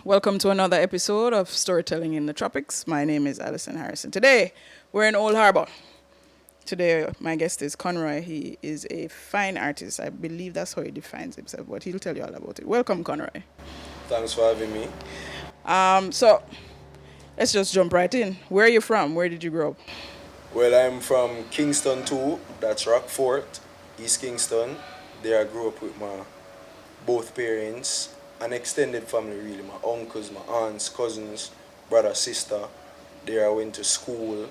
Welcome to another episode of Storytelling in the Tropics. My name is Allison Harrison. Today, we're in Old Harbor. Today, my guest is Conroy. He is a fine artist. I believe that's how he defines himself, but he'll tell you all about it. Welcome, Conroy. Thanks for having me. So, let's just jump right in. Where are you from? Where did you grow up? Well, I'm from Kingston too. That's Rockfort, East Kingston. There I grew up with my both parents, an extended family really. My uncles, my aunts, cousins, brother, sister. There I went to school,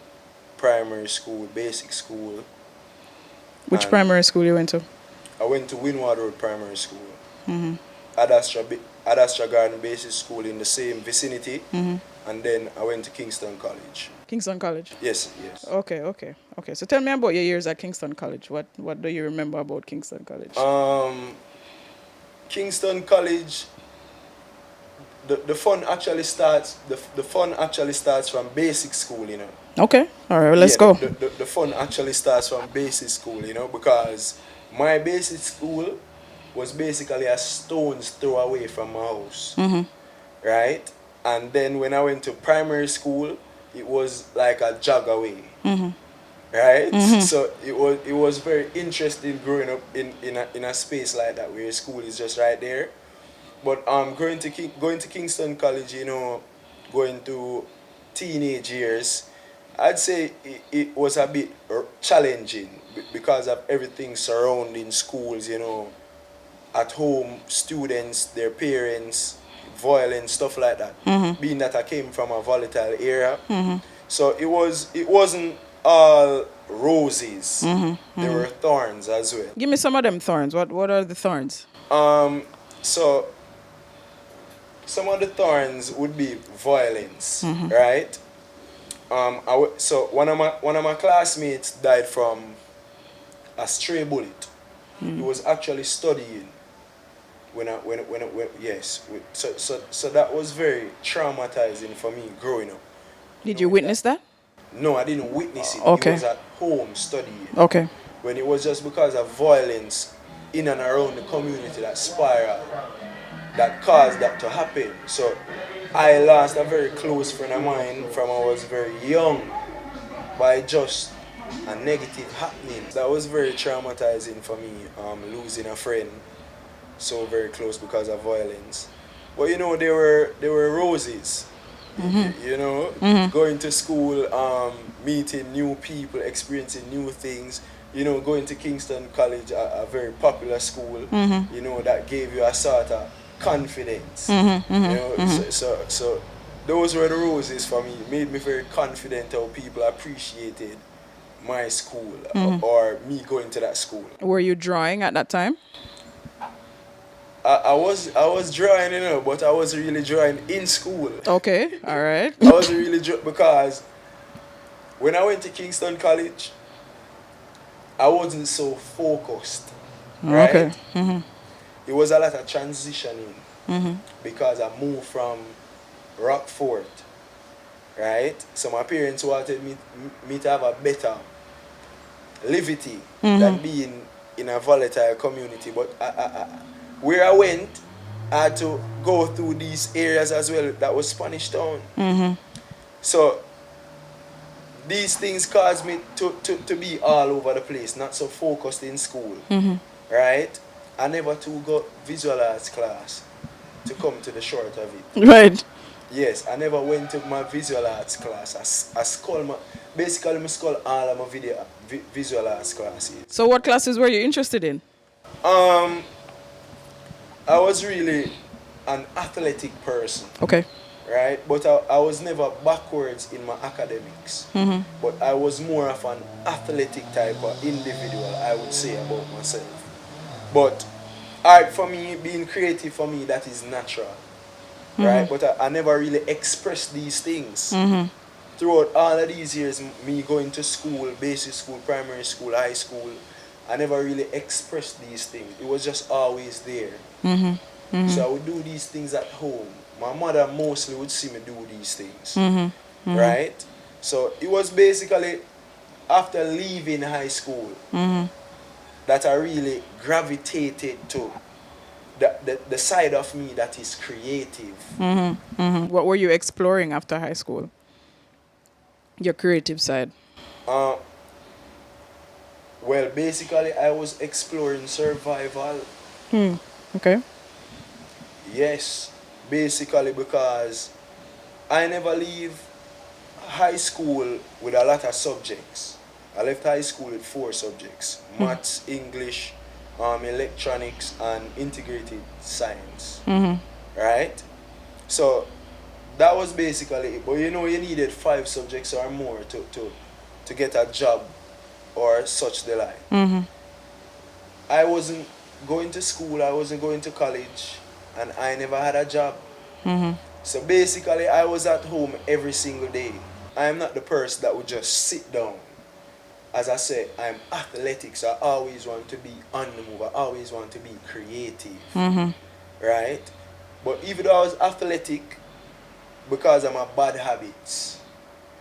primary school, basic school. Which And primary school you went to? I went to Windward Road Primary School. Mm-hmm. Adastra Garden Basic School in the same vicinity. Mm-hmm. And then I went to Kingston College. Kingston College. Yes. Okay. So tell me about your years at Kingston College. What do you remember about Kingston College? Kingston College, the fun actually starts the fun actually starts from basic school, you know. Okay. All right. Let's go. The fun actually starts from basic school, you know, because my basic school was basically a stone's throw away from my house, Mm-hmm. right? And then when I went to primary school, it was like a jog away, Mm-hmm. right? Mm-hmm. So it was very interesting growing up in a space like that where school is just right there. But going to Kingston College, you know, going to teenage years, I'd say it was a bit challenging because of everything surrounding schools, you know, at home, students, their parents, violence, stuff like that. Mm-hmm. Being that I came from a volatile era, Mm-hmm. so it wasn't all roses. Mm-hmm. There were thorns as well. Give me some of them thorns. What are the thorns? So some of the thorns would be violence, Mm-hmm. right? So one of my classmates died from a stray bullet. He was actually studying when yes. So that was very traumatizing for me growing up. Did you witness that? No, I didn't witness it. Okay. He was at home studying. Okay. When it was just because of violence in and around the community that spiraled, that caused that to happen. So I lost a very close friend of mine from I was very young by just a negative happening. That was very traumatizing for me, losing a friend so very close because of violence. But you know, there were roses. You know, going to school, meeting new people, experiencing new things. You know, going to Kingston College, a very popular school. You know, that gave you a sort of confidence. You know, so those were the roses for me. It made me very confident how people appreciated my school or me going to that school. Were you drawing at that time? I was drawing, you know, but I was really drawing in school. Okay. All right. I was really because when I went to Kingston College, I wasn't so focused, right? Okay. Mm-hmm. It was a lot of transitioning because I moved from Rockfort, right? So my parents wanted me to have a better livity than being in a volatile community. But where I went, I had to go through these areas as well that was Spanish Town. So these things caused me to be all over the place, not so focused in school, right? I never to go visual arts class to come to the short of it. Right. Yes, I never went to my visual arts class. I school basically I school all of my visual arts classes. So what classes were you interested in? Um, I was really an athletic person, Okay. right? But I was never backwards in my academics. But I was more of an athletic type of individual, I would say, about myself. But art for me, being creative for me, that is natural, right? But I never really expressed these things. Throughout all of these years, me going to school, basic school, primary school, high school, I never really expressed these things. It was just always there. So I would do these things at home. My mother mostly would see me do these things, right? So it was basically after leaving high school that I really gravitated to the side of me that is creative. What were you exploring after high school? Your creative side. Uh, well, basically, I was exploring survival. Okay. Yes, basically because I never leave high school with a lot of subjects. I left high school with 4 subjects: maths, English, electronics, and integrated science. Right? So that was basically it. But you know, you needed 5 subjects or more to get a job or such the like. I wasn't going to school, I wasn't going to college, and I never had a job. So basically, I was at home every single day. I am not the person that would just sit down. As I said, I'm athletic, so I always want to be on the move. I always want to be creative, right? But even though I was athletic, because of my bad habits,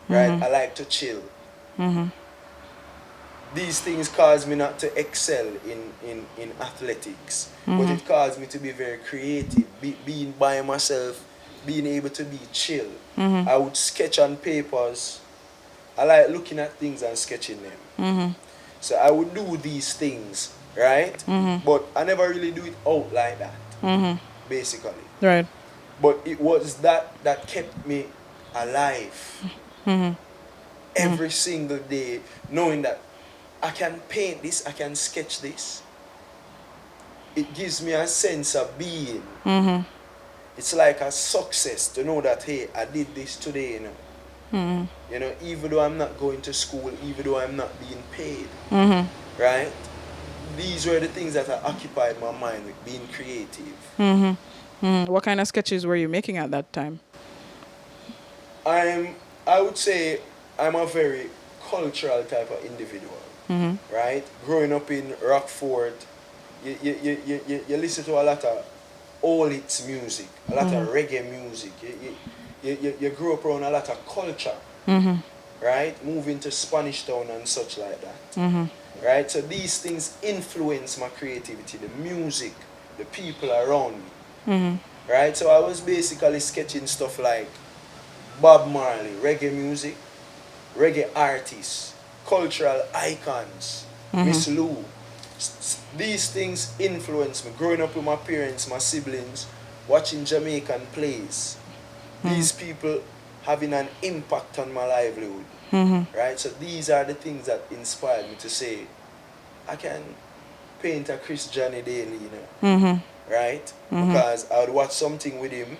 right? I like to chill. These things cause me not to excel in athletics, but it caused me to be very creative, being by myself, being able to be chill. I would sketch on papers. I like looking at things and sketching them. So I would do these things, right? But I never really do it out like that, basically. Right. But it was that kept me alive every single day, knowing that I can paint this, I can sketch this. It gives me a sense of being. It's like a success to know that, hey, I did this today, you know. You know, even though I'm not going to school, even though I'm not being paid, right? These were the things that occupied my mind with being creative. What kind of sketches were you making at that time? I would say I'm a very cultural type of individual, right? Growing up in Rockford, you listen to a lot of old hits music, a lot of reggae music. You grew up around a lot of culture, right? Moving to Spanish Town and such like that, right? So these things influence my creativity, the music, the people around me, right? So I was basically sketching stuff like Bob Marley, reggae music, reggae artists, cultural icons, Miss Lou. These things influence me. Growing up with my parents, my siblings, watching Jamaican plays. These people having an impact on my livelihood. Right? So these are the things that inspired me to say, I can paint a Chris Johnny daily, you know. Right? Because I would watch something with him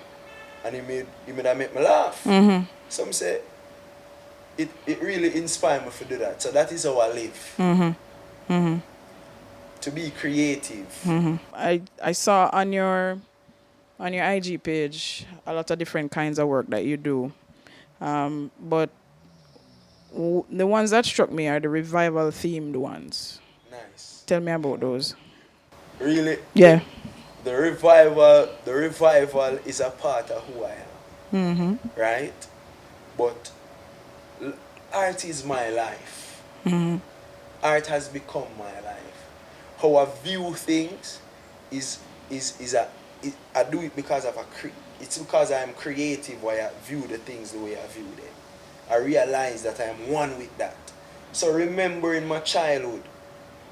and he made make me laugh. Some say it really inspired me to do that. So that is how I live. To be creative. I saw on your IG page a lot of different kinds of work that you do, but the ones that struck me are the revival themed ones. Nice. Tell me about those. Really? Yeah. The revival is a part of who I am. Right? But art is my life. Art has become my life. How I view things I do it because it's because I am creative why I view the things the way I view them. I realize that I am one with that. So remember in my childhood,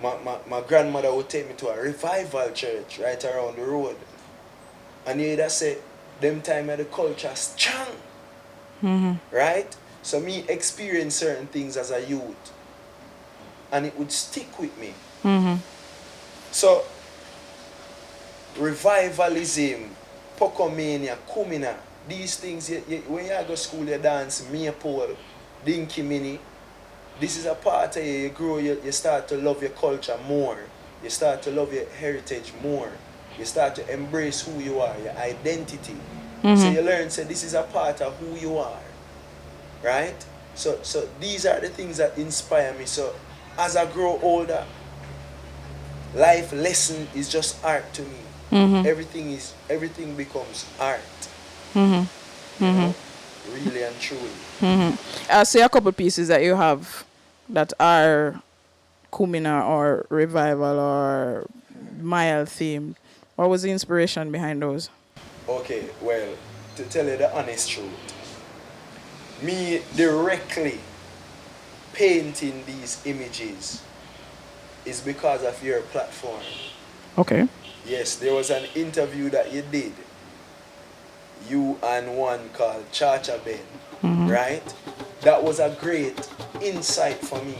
my grandmother would take me to a revival church right around the road. And you that say, them time the culture strong. Right? So me experience certain things as a youth. And it would stick with me. So revivalism, pocomania, kumina, these things, when you go to school, you dance maypole, dinky mini. This is a part of you grow, you start to love your culture more. You start to love your heritage more. You start to embrace who you are, your identity. So you learn, say, this is a part of who you are. Right? So these are the things that inspire me. So as I grow older, life lesson is just art to me. Everything becomes art. You know? Really and truly. I see a couple pieces that you have that are Kumina or revival or Mile themed. What was the inspiration behind those? Okay, well, to tell you the honest truth, me directly painting these images is because of your platform. Okay. Yes, there was an interview that you did, you and one called Chacha Ben, right? That was a great insight for me,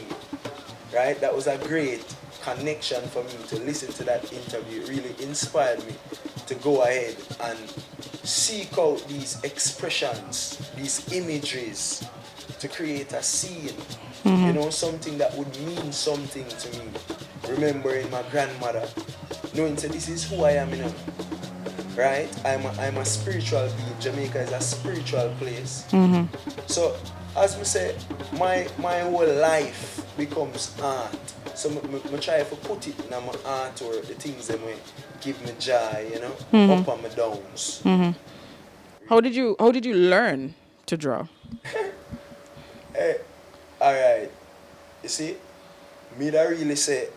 right? That was a great connection for me to listen to that interview. It really inspired me to go ahead and seek out these expressions, these imageries, to create a scene, you know, something that would mean something to me. Remembering my grandmother, knowing that this is who I am, you know, right? I'm a spiritual being. Jamaica is a spiritual place. So, as I say, my whole life becomes art. So I try to put it in my art or the things that give me joy, you know, up and my downs. How did you learn to draw? Hey, all right. You see, me that really say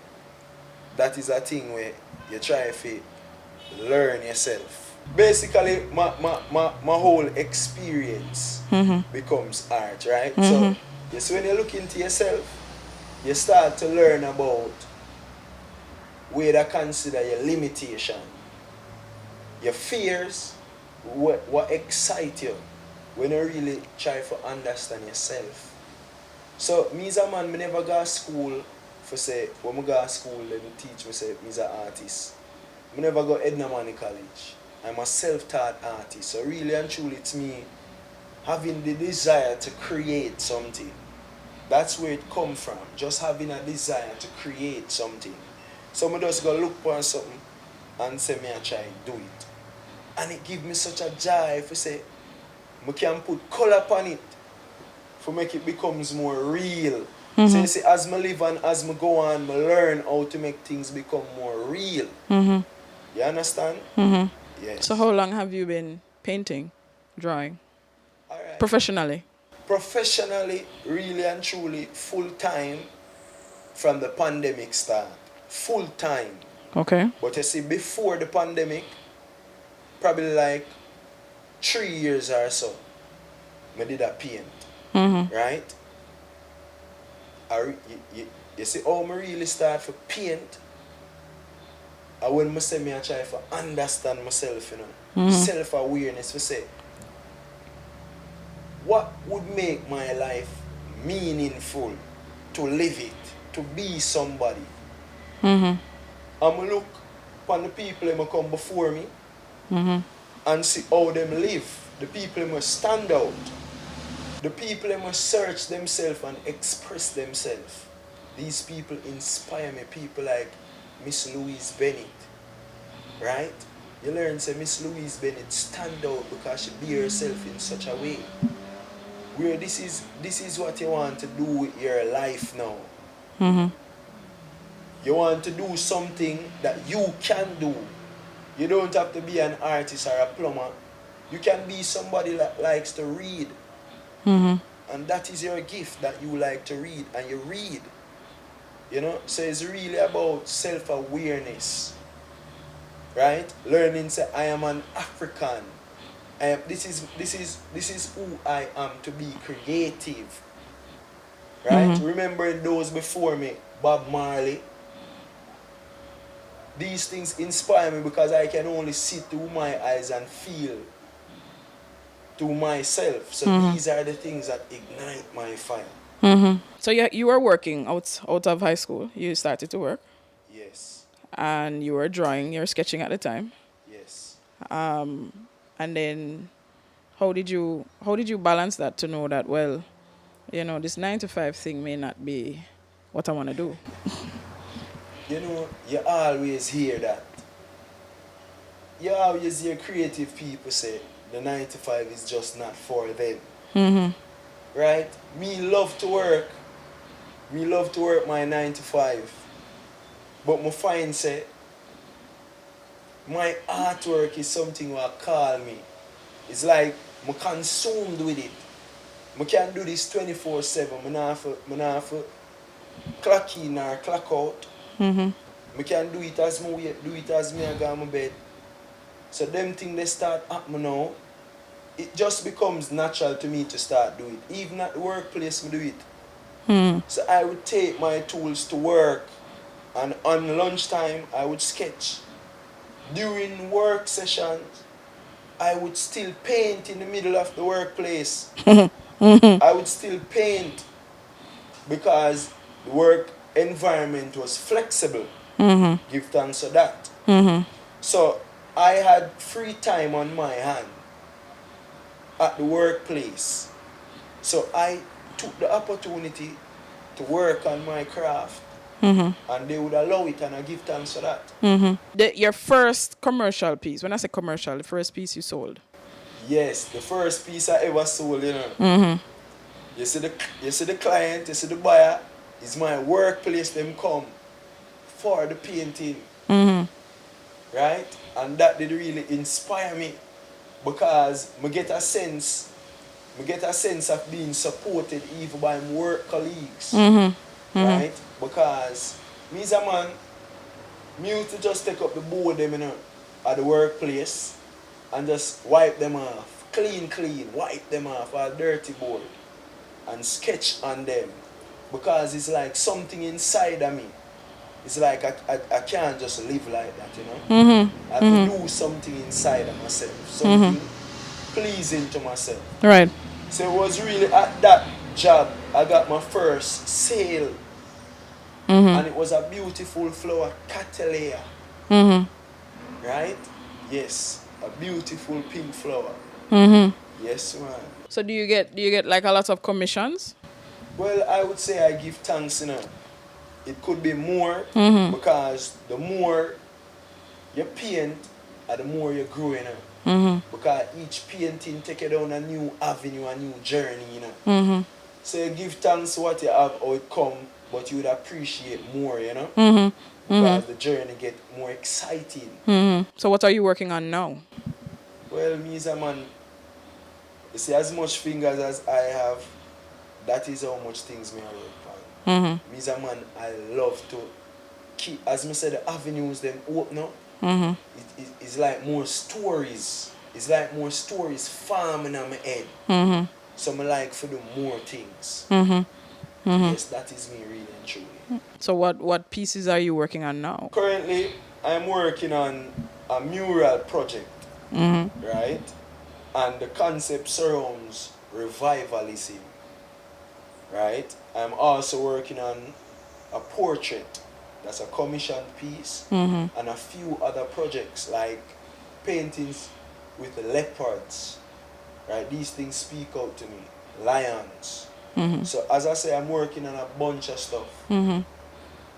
that is a thing where you try to learn yourself. Basically, my whole experience becomes art, right? So, yes, when you look into yourself, you start to learn about where to consider your limitation, your fears, what excite you when you really try to understand yourself. So me as a man, me never go to school for say, when I go to school, they teach me say, me as an artist. I never go Edna Money College. I'm a self-taught artist. So really and truly it's me having the desire to create something. That's where it come from. Just having a desire to create something. So I just go look for something and say me I try do it. And it give me such a joy if I say I can put color upon it for make it becomes more real. So you see, as I live and as I go on, I learn how to make things become more real. You understand? Yes. So how long have you been painting, drawing, All right. professionally? Professionally, really and truly, full time from the pandemic start. Full time. Okay. But you see, before the pandemic, probably like 3 years or so, I did a paint. Right? You see how I really start for paint, and when I say I try to understand myself, you know, self-awareness, we say, what would make my life meaningful to live it, to be somebody? I'm look upon the people who come before me and see how them live, the people who stand out. The people who must search themselves and express themselves. These people inspire me. People like Miss Louise Bennett, right? You learn say Miss Louise Bennett stand out because she be herself in such a way where this is what you want to do with your life now. You want to do something that you can do. You don't have to be an artist or a plumber. You can be somebody that likes to read. And that is your gift, that you like to read and you read. You know, so it's really about self-awareness, right? Learning say I am an African. This is who I am, to be creative, right? Remembering those before me, Bob Marley. These things inspire me because I can only see through my eyes and feel to myself. So these are the things that ignite my fire. So you were working out of high school. You started to work, Yes. and you were drawing. You were sketching at the time, Yes. and then how did you balance that to know that, well, this 9 to 5 thing may not be what I want to do. You know, you always hear that. You always hear creative people say the 9 to 5 is just not for them. Right? Me love to work. Me love to work my 9 to 5. But I find say my artwork is something that call me. It's like I'm consumed with it. I can't do this 24/7. I not have to clock in or clock out. I can do it as I do it as me I go on my bed. So them things they start happening now, it just becomes natural to me to start do it. Even at the workplace, me do it. So I would take my tools to work, and on lunchtime I would sketch. During work sessions, I would still paint in the middle of the workplace. I would still paint because the work environment was flexible. Give thanks for that. So I had free time on my hand at the workplace. So I took the opportunity to work on my craft, and they would allow it, and I give thanks for that. Your first commercial piece, when I say commercial, the first piece you sold. Yes, the first piece I ever sold, you know. You see the client, you see the buyer, it's my workplace, them come for the painting. Right? And that did really inspire me, because I get a sense of being supported even by my work colleagues. Right? Because me as a man, me used to just take up the board them, you know, at the workplace and just wipe them off. Clean, wipe them off, all dirty board, and sketch on them. Because it's like something inside of me. It's like I can't just live like that, you know. I have to do something inside of myself. Something pleasing to myself. Right. So it was really at that job I got my first sale. And it was a beautiful flower, Cattleya. Right? Yes. A beautiful pink flower. Yes, man. So do you get like a lot of commissions? Well, I would say I give thanks, you know. It could be more, because the more you paint, the more you grow, you know. Because each painting take you down a new avenue, a new journey, you know. So you give thanks to what you have, how it come, but you would appreciate more, you know. Because the journey get more exciting. So what are you working on now? Well, me as a man, you see, as much fingers as I have, that is how much things me I work on. Me as a man, I love to keep, as me said, the avenues them open up. It's like more stories. It's like more stories farming on my head. So I like to do more things. Yes, that is me really and truly. So what pieces are you working on now? Currently, I'm working on a mural project, right? And the concept surrounds revivalism, right? I'm also working on a portrait, that's a commissioned piece, and a few other projects like paintings with the leopards, right? These things speak out to me, lions. So as I say, I'm working on a bunch of stuff,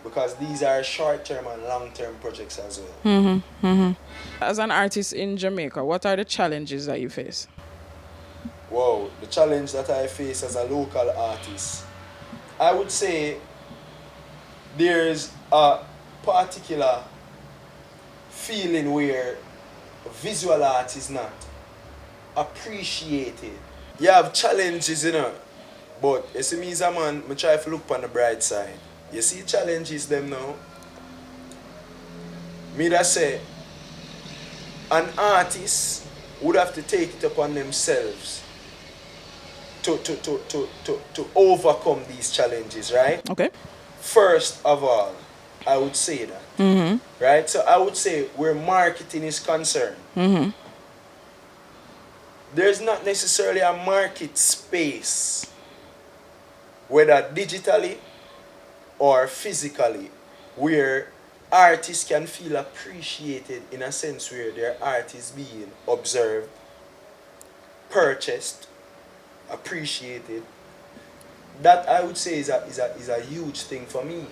because these are short-term and long-term projects as well. As an artist in Jamaica, what are the challenges that you face? Wow, the challenge that I face as a local artist, I would say there's a particular feeling where visual art is not appreciated. You have challenges, you know, but you see me as a man, I try to look on the bright side. You see challenges them now? Me that say, an artist would have to take it upon themselves to overcome these challenges, right? Okay. First of all, I would say that. Right? So I would say where marketing is concerned, there's not necessarily a market space, whether digitally or physically, where artists can feel appreciated in a sense where their art is being observed, purchased, appreciated. That I would say is a huge thing for me,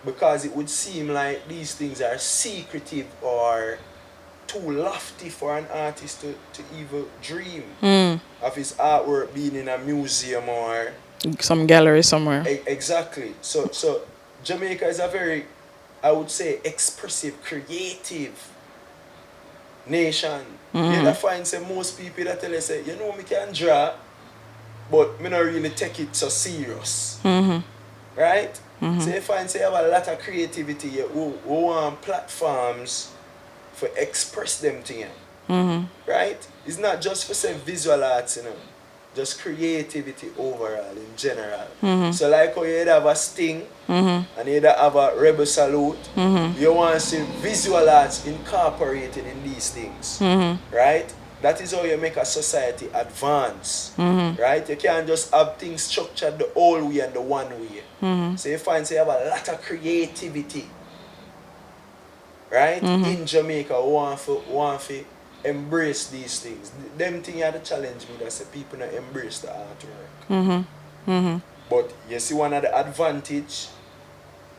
because it would seem like these things are secretive or too lofty for an artist to even dream of his artwork being in a museum or some gallery somewhere. Exactly. So Jamaica is a very, I would say, expressive, creative nation. You find say most people that tell you say, you know, me can draw, but me not really take it so serious. Right? So you find say you have a lot of creativity, who want platforms for express them to you. Right? It's not just for say visual arts, just creativity overall in general. So like how you have a sting and you have a rebel salute, you want to see visual arts incorporated in these things. Right? That is how you make a society advance. Right? You can't just have things structured the old way and the one way. So you find you have a lot of creativity. Right? In Jamaica, want to embrace these things. Them things are the challenge me that say people not embrace the artwork. But you see one of the advantage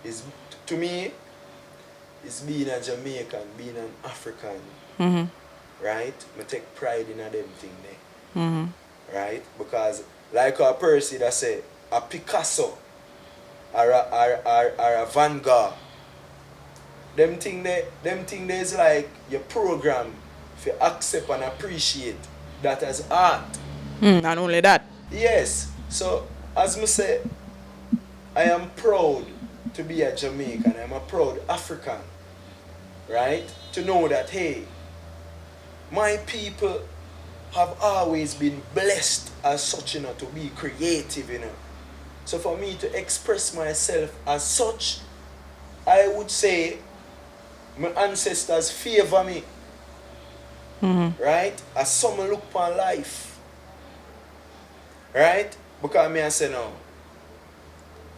is to me is being a Jamaican, being an African. Right? I take pride in them thing there. Right? Because like a person that say a Picasso or a Van Gogh, them thing there is like your program to accept and appreciate that as art. And only that. Yes. So as I say, I am proud to be a Jamaican. I'm a proud African. Right? To know that hey, my people have always been blessed as such, to be creative, So for me to express myself as such, I would say my ancestors favor me. Right? As some look upon life. Right? Because I say now,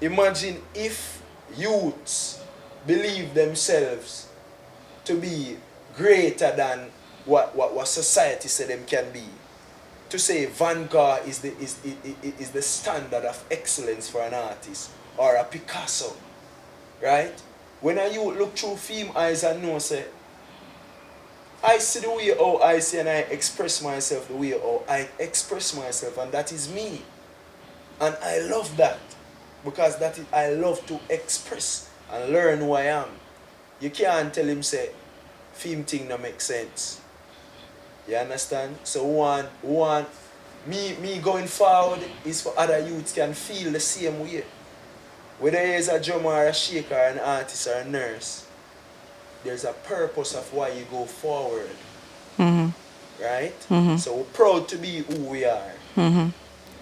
imagine if youths believe themselves to be greater than what society say them can be. To say Van Gogh is the standard of excellence for an artist, or a Picasso. Right? When a youth look through film eyes and know say, I see the way how I see and I express myself the way how I express myself, and that is me. And I love that. Because that is, I love to express and learn who I am. You can't tell him say film thing no make sense. You understand? So one me going forward is for other youths can feel the same way. Whether it's a drummer or a shaker, an artist or a nurse, there's a purpose of why you go forward. Right? So we're proud to be who we are.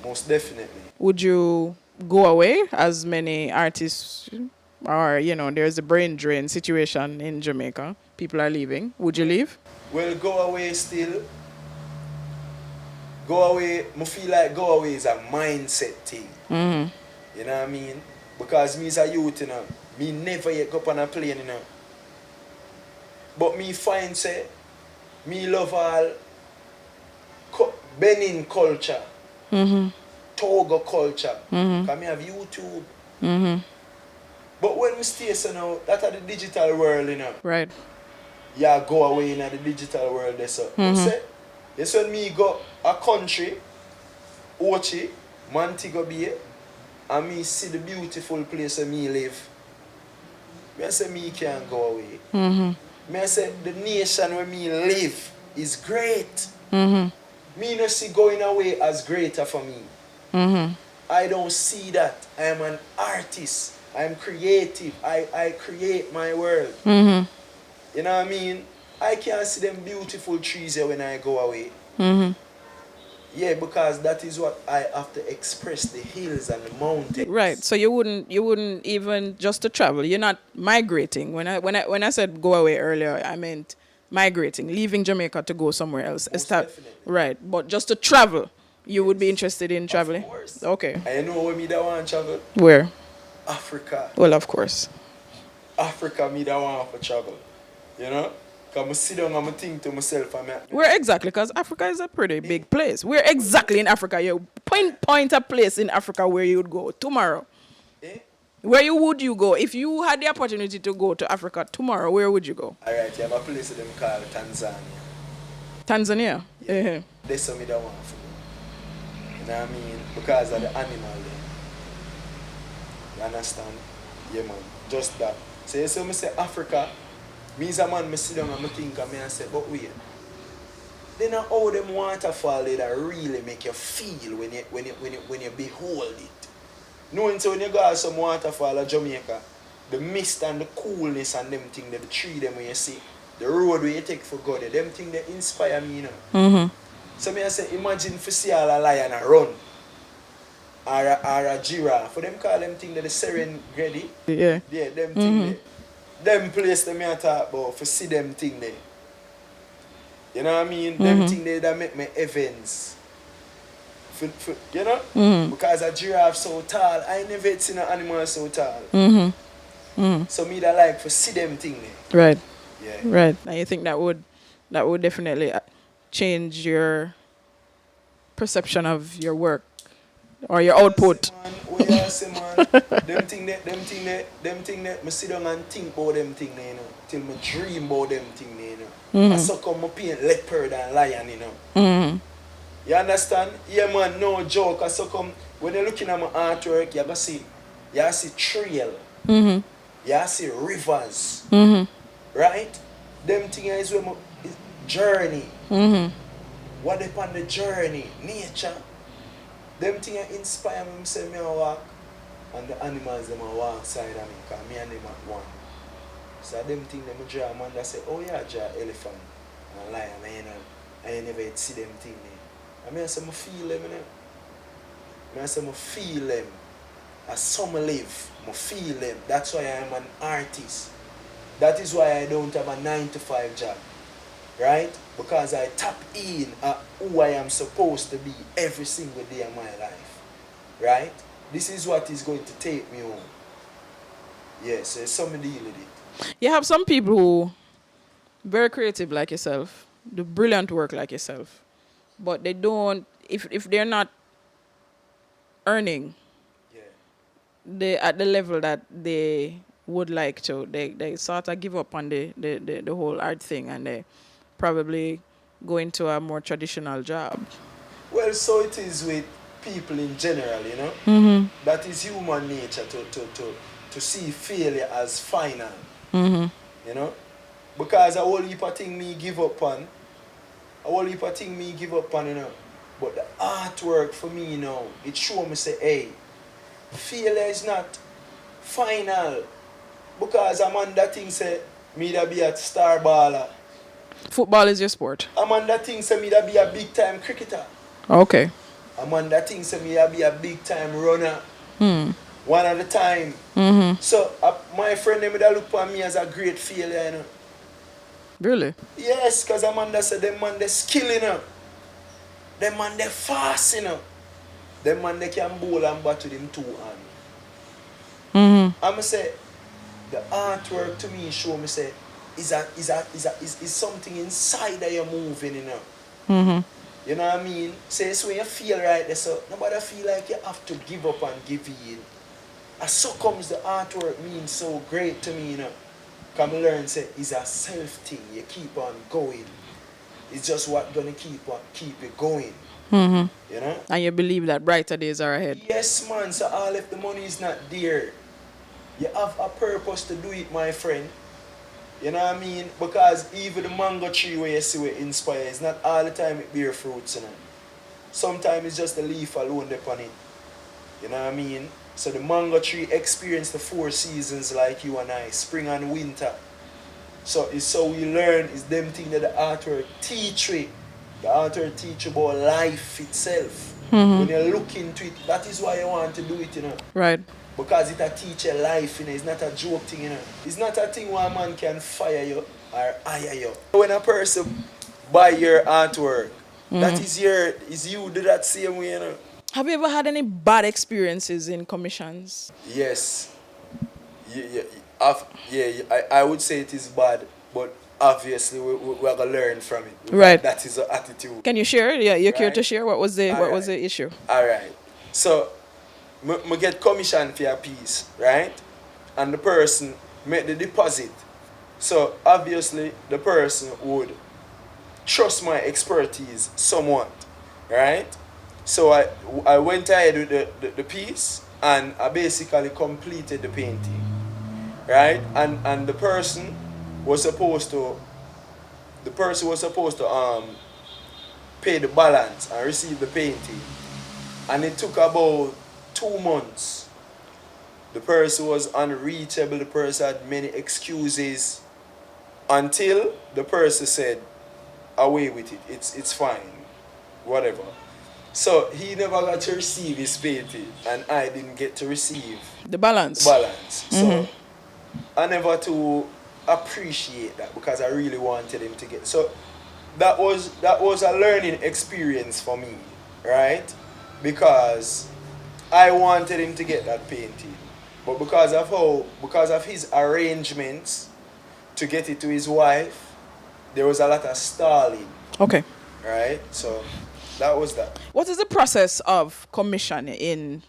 Most definitely. Would you go away as many artists, or there's a brain drain situation in Jamaica, people are leaving? Would you leave? Well, go away still. Go away, I feel like go away is a mindset thing. You know what I mean? Because me as a youth, me never yet go up on a plane, But me find say, me love all Benin culture, Togo culture. Because me have YouTube. But when we stay so now, that's the digital world, Right. Yeah, go away in the digital world there, so. Yes, when me go a country, Ochi, Montego Bay, and me see the beautiful place where me live, me say me can't go away. Me say the nation where me live is great. Me no see going away as greater for me. I don't see that. I am an artist. I am creative. I create my world. You know what I mean? I can't see them beautiful trees here when I go away. Yeah, because that is what I have to express, the hills and the mountains. Right. So you wouldn't even just to travel. You're not migrating. When I said go away earlier, I meant migrating, leaving Jamaica to go somewhere else. Definitely. Right. But just to travel, you would be interested in traveling? Of course. Okay. And you know where me that want to travel? Where? Africa. Well, of course. Africa me that want to travel. Because I sit down and I think to myself, Where exactly? Because Africa is a pretty big place. Where exactly in Africa? You point a place in Africa where you would go tomorrow. Where would you go? If you had the opportunity to go to Africa tomorrow, where would you go? Alright, you have a place them called Tanzania. Tanzania? Yeah. That's what me that want to go. You know what I mean? Because of the animal there. You understand? Yeah, man. Just that. So me say Africa, me as a man, me sit down and I think and I say, but wait. Then how them waterfall that really make you feel when you behold it. Knowing so when you go to some waterfall in Jamaica, the mist and the coolness and them thing, the tree them when you see, the road where you take for God, them things they inspire me, you know. Mm-hmm. So me I say, imagine for see all a lion a run, or a giraffe. For them call them thing that the Serengeti. Yeah. Yeah, them thing Mm-hmm. there. Them place that me I talk about, for see them thing there. You know what I mean? Them Mm-hmm. thing there that make me heavens. You know? Mm-hmm. Because a giraffe so tall, I never seen an animal so tall. Mm-hmm. Mm-hmm. So me that like for see them thing there. Right. Yeah. Right. And you think that would definitely change your perception of your work or your output. Oh yeah, say man, them thing that, me sit down and think about them thing there, you know, till me dream about them thing there, you know. I Mm-hmm. so come me paint leopard and lion, you know. Mm-hmm. You understand? Yeah man, no joke. I so come when you're looking at my artwork, you see trail, Mm-hmm. you see rivers, Mm-hmm. right? Them thing is where my is journey. Mm-hmm. What upon the journey, nature. Them thing inspire me, say me a walk, and the animals them a walk side of me, cause me and them at one. So them thing them draw man that say, oh yeah, draw elephant and lion, and you know, and you never see them thing there. I mean I say I feel them, you know. I say I feel them. As some live, I feel them. That's why I'm an artist. That is why I don't have a 9-to-5 job. Right? Because I tap in at who I am supposed to be every single day of my life. Right? This is what is going to take me home. Yes, so it's something deal with it. You have some people who very creative like yourself, do brilliant work like yourself, but they don't. If they're not earning Yeah. at the level that they would like to, they sort of give up on the whole art thing and they probably go into a more traditional job. Well, so it is with people in general, you know. Mm-hmm. That is human nature to see failure as final. Mm-hmm. You know? Because a whole heap of thing me give up on. You know. But the artwork for me, you know, it show me say, hey, failure is not final. Because I'm on that thing say, me da be a star baller. Football is your sport. I'm on that thing say, me da be a big time cricketer. Okay. I'm on that thing say, me da be a big time runner. Hmm. One at a time. Mm-hmm. So, my friend, them da look upon me as a great failure, you know. Really? Yes, because I'm on that say, them man, they skill, you know. Them man, they fast, you know. Them man, they can bowl and bat with them two hands. Mm-hmm. I'm say, the artwork to me show me say, is something inside that you're moving, you know. Mm-hmm. You know what I mean? So it's when you feel right there, so nobody feel like you have to give up and give in. And so comes the artwork means so great to me, you know. Come learn say it's a self thing. You keep on going. It's just what gonna keep it going. Mm-hmm. You know? And you believe that brighter days are ahead. Yes man, so all if the money is not there, you have a purpose to do it, my friend. You know what I mean? Because even the mango tree where you see where it inspires, not all the time it bear fruits, you know. Sometimes it's just the leaf alone upon it. You know what I mean? So the mango tree experienced the 4 seasons like you and I, spring and winter. So it's so we learn, is them thing that the artwork teach we. The artwork teach about life itself. Mm-hmm. When you look into it, that is why you want to do it, you know. Right. Because it a teach you life, you know. It's not a joke thing, you know. It's not a thing where a man can fire you or hire you. When a person buy your artwork, that is you do that same way, you know. Have you ever had any bad experiences in commissions? Yes. I would say it is bad, but obviously we're gonna learn from it. Right. That is the attitude. Can you share? Yeah, you care Right. to share? What was the Alright. issue? Alright. So I get commission for a piece, right? And the person make the deposit. So obviously the person would trust my expertise somewhat, right? So I went ahead with the piece and I basically completed the painting, right? And the person was supposed to pay the balance and receive the painting, and it took about 2 months. The person was unreachable. The person had many excuses, until the person said, away with it, it's fine, whatever. So he never got to receive his painting, and I didn't get to receive The balance. balance. So I never to appreciate that because I really wanted him to get. So that was a learning experience for me, right? Because I wanted him to get that painting, but because of his arrangements to get it to his wife, there was a lot of stalling, Okay. right? So that was that. What is the process of commission in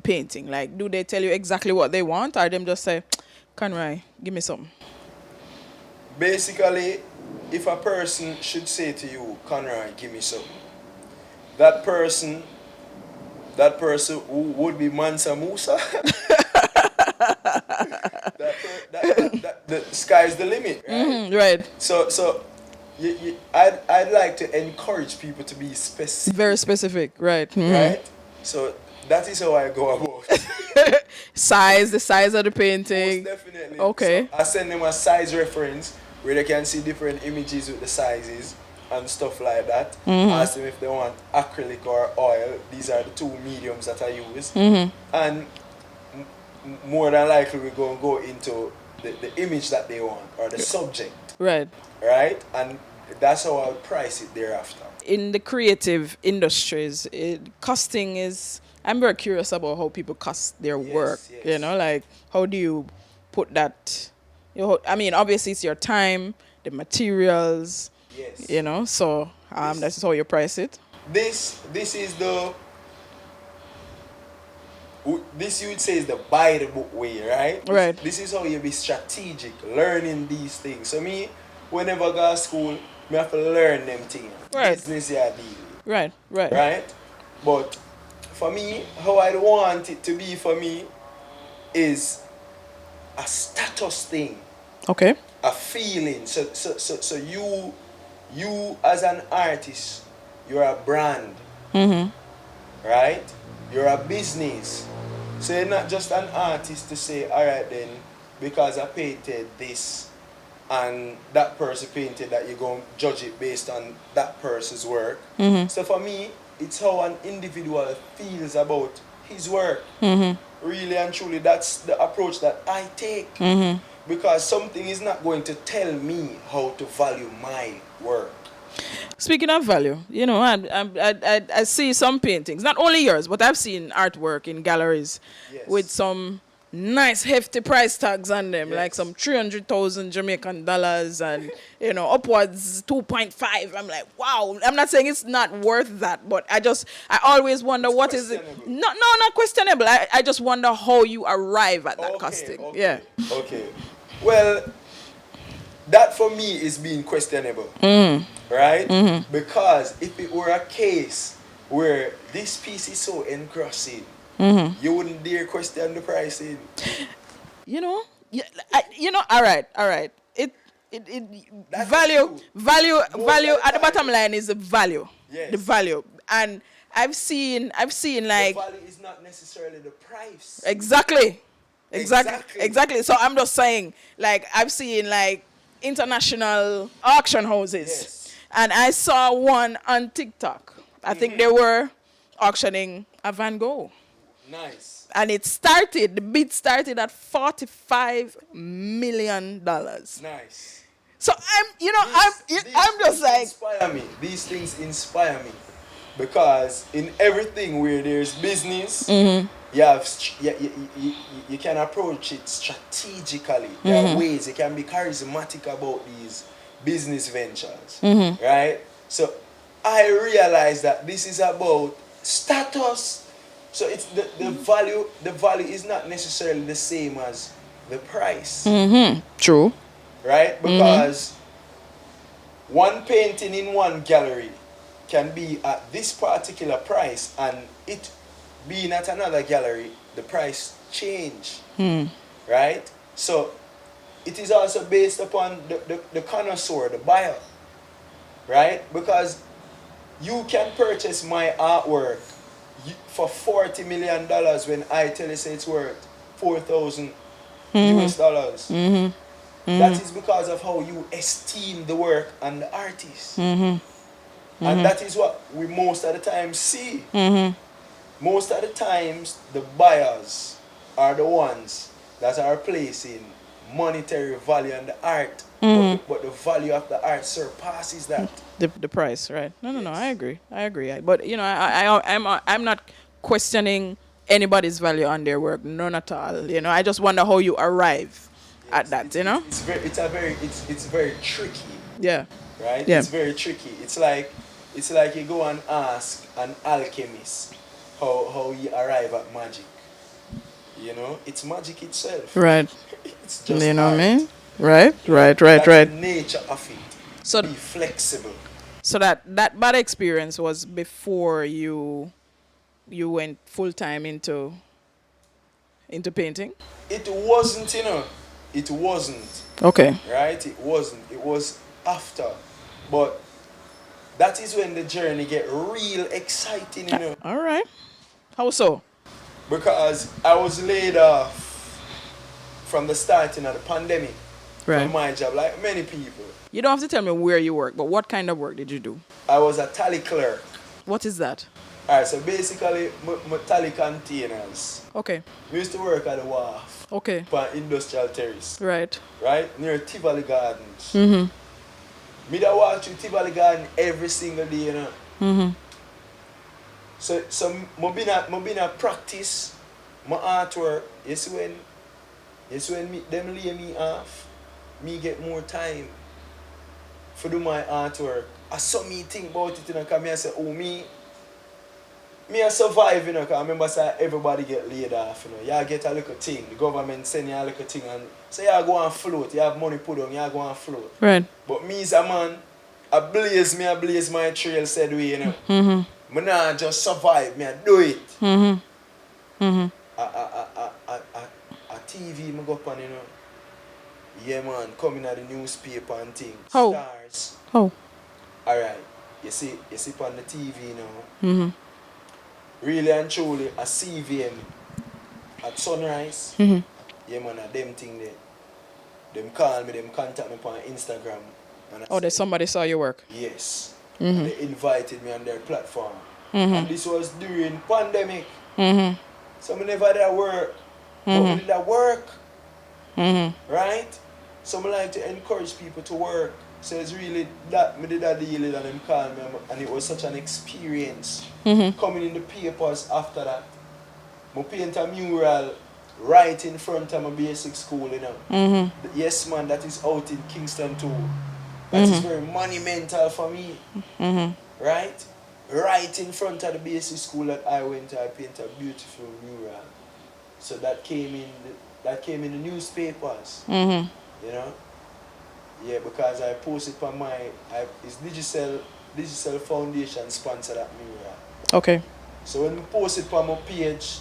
painting? Like, do they tell you exactly what they want, or them just say, Conroy, give me some? Basically, if a person should say to you, Conroy, give me some, that person, who would be Mansa Musa, the sky's the limit, right? Right. So I'd like to encourage people to be specific, Very specific. Right. right? So that is how I go about it. Size, the size of the Most painting. definitely. Okay. So I send them a size reference where they can see different images with the sizes and stuff like that. Ask them if they want acrylic or oil. These are the two mediums that I use. And more than likely we're going to go into the image that they want or the subject, Right. right? And that's how I'll price it thereafter. In the creative industries, costing is. I'm very curious about how people cost their work. yes. You know, like how do you put that? I mean, obviously it's your time, the materials. Yes. You know, so that's how you price it. This is this you would say is the buy the book way, right? Right. This is how you be strategic, learning these things. So me, whenever I go to school, me have to learn them things. Right. Business you deal with, Right. Right. right? But for me, how I want it to be for me is a status thing, Okay. a feeling. So you as an artist, you're a brand, right? You're a business. So you're not just an artist to say, all right then, because I painted this and that person painted that, you're going to judge it based on that person's work. So for me, it's how an individual feels about his work. Really and truly, that's the approach that I take. Because something is not going to tell me how to value my work. Speaking of value, you know, I see some paintings, not only yours, but I've seen artwork in galleries Yes. with some nice hefty price tags on them, Yes. like some 300,000 Jamaican dollars and, you know, upwards 2.5. I'm like, wow. I'm not saying it's not worth that, but I always wonder It's what is it. questionable. No, not questionable. I just wonder how you arrive at that Okay, costing. okay, Yeah. Okay. Well, that for me is being questionable. Right? Because if it were a case where this piece is so engrossing, you wouldn't dare question the pricing. You know, all right. It That's value, true. value, Most value. of the At the bottom time. line is the value. Yes. The value, and I've seen The like value is not necessarily the price. exactly. Exactly. So I'm just saying, like I've seen like international auction houses, Yes. and I saw one on TikTok. I think they were auctioning a Van Gogh. Nice. And the bid started at $45 million. Nice. So I'm just like, inspire me. These things inspire me because in everything where there's business, you can approach it strategically. There are ways you can be charismatic about these business ventures, right? So I realize that this is about status. So it's the value. The value is not necessarily the same as the price. true. Right? Because one painting in one gallery can be at this particular price, and it being at another gallery, the price change. Right? So it is also based upon the connoisseur, the buyer. Right? Because you can purchase my artwork for $40 million when I tell you say it's worth 4,000 US dollars. That is because of how you esteem the work and the artist. And that is what we most of the time see. Most of the times, the buyers are the ones that are placing monetary value on the art, but the value of the art surpasses that. The price, right? No. I Yes. agree. I agree. But I'm not questioning anybody's value on their work. None at all. I just wonder how you arrive at Yes, that. it's very tricky, Yeah. right? Yeah. It's very tricky. It's like you go and ask an alchemist how you arrive at magic. It's magic itself. Right. It's You just know what I art. mean? Right. Right. Right. That's the Right. nature of it. So Be flexible. so that bad experience was before you went full time into painting. It wasn't, it wasn't, Okay. right? It wasn't. It was after. But that is when the journey get real exciting. All right. How so? Because I was laid off from the starting of the pandemic from Right. my job, like many people. You don't have to tell me where you work, but what kind of work did you do? I was a tally clerk. What is that? Alright, so basically, my tally containers. Okay. We used to work at the wharf, Okay. on industrial terrace, Right. right? Near Tivoli Gardens. Me that walk through Tivoli Garden every single day. So been a practice my artwork. When them lay me off, me get more time for do my artwork. I saw me think about it, because me I say, oh, me I survive, because I remember say everybody get laid off, You get a little thing, the government send you a little thing, and say you go and float, you have money put on, you go and float. Right. But me as a man, I blaze my trail said way, Me nah just survive, me I do it. A TV me go up on, Yeah, man, coming at the newspaper and things. How? Stars. Oh. Alright, you see on the TV now. Really and truly, a CVM at sunrise. Yeah, man, a them thing there. Them call me, them contact me on Instagram. And I Oh, there's say, somebody saw your work. yes. And they invited me on their platform. And this was during pandemic. So I never did work. But we did that work. Right? So I like to encourage people to work. So it's really that me did that deal and them called me, and it was such an experience. Coming in the papers after that. I paint a mural right in front of my basic school, Yes, man, that is out in Kingston too. That is very monumental for me. Right? Right in front of the basic school that I went to, I painted a beautiful mural. So that came in the newspapers. Yeah, because I posted on it's Digital Foundation sponsor that mural. Okay. So when I post it on my page,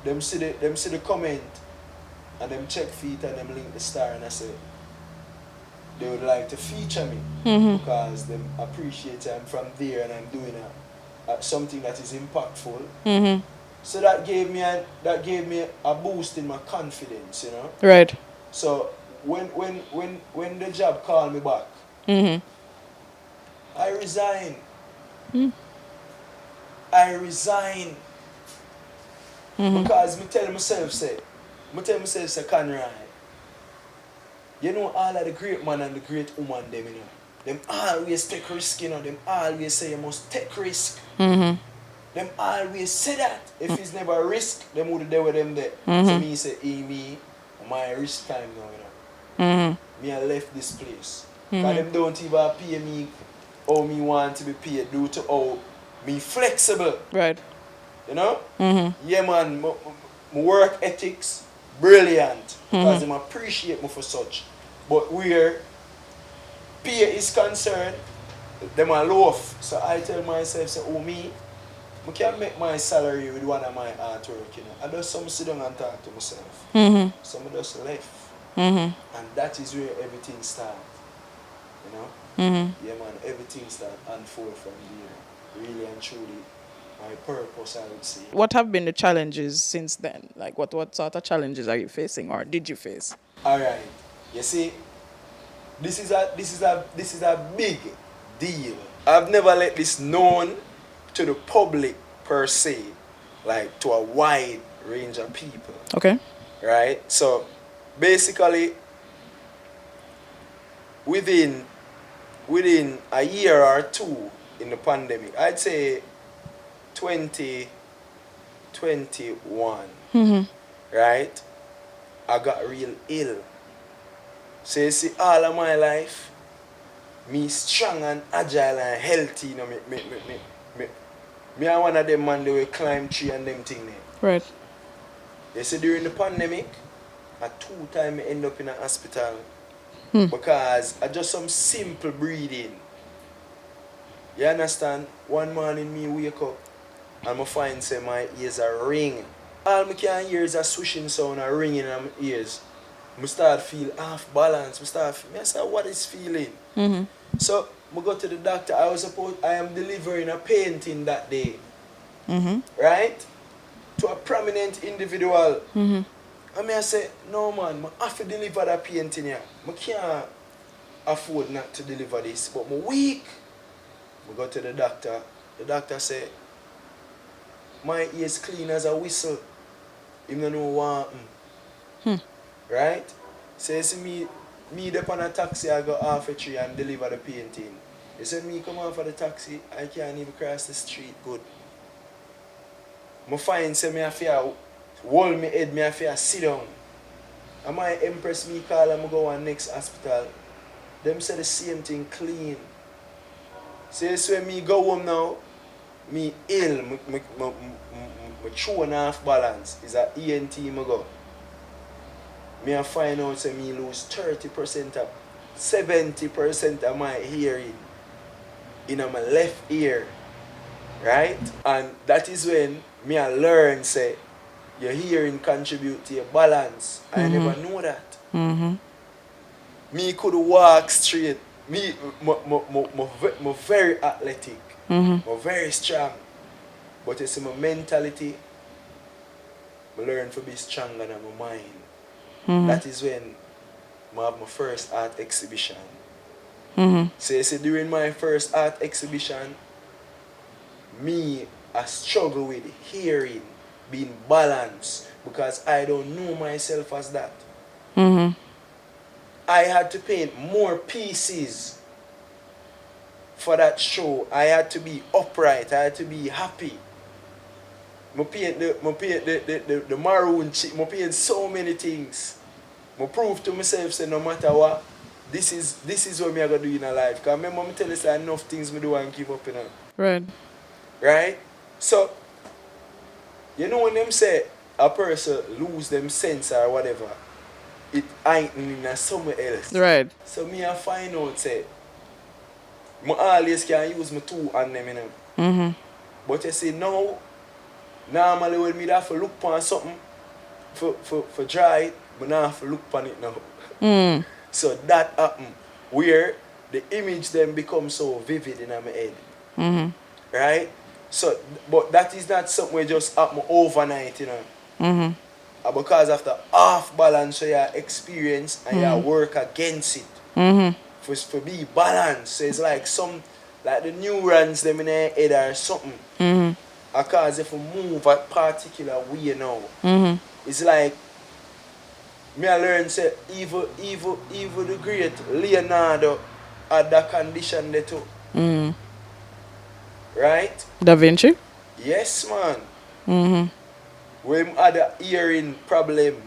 them see the comment and them check feet and them link the star, and I say they would like to feature me because them appreciate I'm from there and I'm doing something that is impactful. So that gave me a boost in my confidence, Right. So when the job called me back, I resigned. Because me tell myself say, Conroy, all of the great man and the great woman them always take risk, them always say you must take risk. Them always say that. If it's never risk, them would there with them there. So me say, me, my risk time now, Me I left this place. Because them don't even pay me how me want to be paid due to how me flexible. Right. Yeah, man, my work ethics, brilliant. Because them appreciate me for such. But where pay is concerned, them are loaf. So I tell myself, say, I can make my salary with one of my artwork, I just some sit down and talk to myself. Some just left. And that is where everything starts. Yeah, man, everything starts unfold from there. Really and truly, my purpose, I would say. What have been the challenges since then? Like what sort of challenges are you facing or did you face? Alright. You see, this is a big deal. I've never let this known to the public per se, like to a wide range of people. Okay. Right? So basically within a year or two in the pandemic, I'd say 2021, right? I got real ill. So you see, all of my life, me strong and agile and healthy, you know, me are one of them man that will climb tree and them thing there. Right. You see, during the pandemic, I 2 times end up in a hospital because I just some simple breathing. You understand? One morning me wake up and I find say my ears are ringing. All I can hear is a swishing sound and ringing in my ears. I start feel off balance. I say, what is feeling? So I go to the doctor. I am delivering a painting that day. Right? To a prominent individual. I say, no man, I have to deliver that painting here. I can't afford not to deliver this. But I'm weak. I go to the doctor. The doctor say, my ears clean as a whistle. You don't know what happened. Right? So you see me up on a taxi, I go half a tree and deliver the painting. You see me come off of the taxi, I can't even cross the street good. I find say me have to hold my head, me have to sit down. And my empress me call and I go on next hospital. Them say the same thing clean. So you see when me go home now, me ill, my chew and half balance is a ENT me go. Me I find out say me lose 30% of 70% of my hearing in my left ear. Right? And that is when me I learn say your hearing contribute to your balance. I never know that. Me could walk straight. Me very athletic. Very strong. But you see my mentality, I learn to be stronger than my mind. That is when I have my first art exhibition. So you see, during my first art exhibition, me I struggle with hearing, being balanced, because I don't know myself as that. I had to paint more pieces for that show. I had to be upright. I had to be happy. I paint the maroon chick. I paint so many things. I prove to myself say no matter what, this is what me I gonna do in a life. Because remember I tell you say enough things me do and give up in. Right. Right? So you know when them say a person lose them sense or whatever, it ain't in somewhere else. Right. So me I find out say I always can use my two on them, you know. But you see now, normally when me have to look on something for dry it, I don't have to look on it now. So that happen where the image then becomes so vivid in my head. Right? So but that is not something we just happen overnight, you know. Because of the off balance you experience and you work against it. For be balanced. So it's like like the neurons them in their head or something. Because if you move a particular way now, it's like me I learn say even the great Leonardo had that condition there too. Right? Da Vinci? Yes, man. When him had a hearing problem.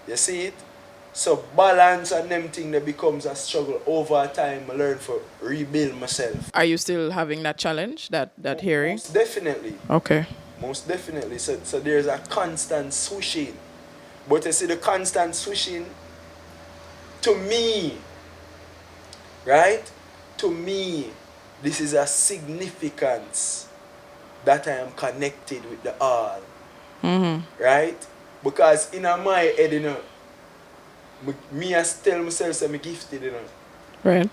You see it? So balance and them thing that becomes a struggle over time. I learn to rebuild myself. Are you still having that challenge, that hearing? Most definitely. Okay. Most definitely. So there's a constant swishing. But you see the constant swishing, to me, right? To me, this is a significance that I am connected with the all. Right? Because in my head, you know, me I tell myself that I'm gifted, you know. Right.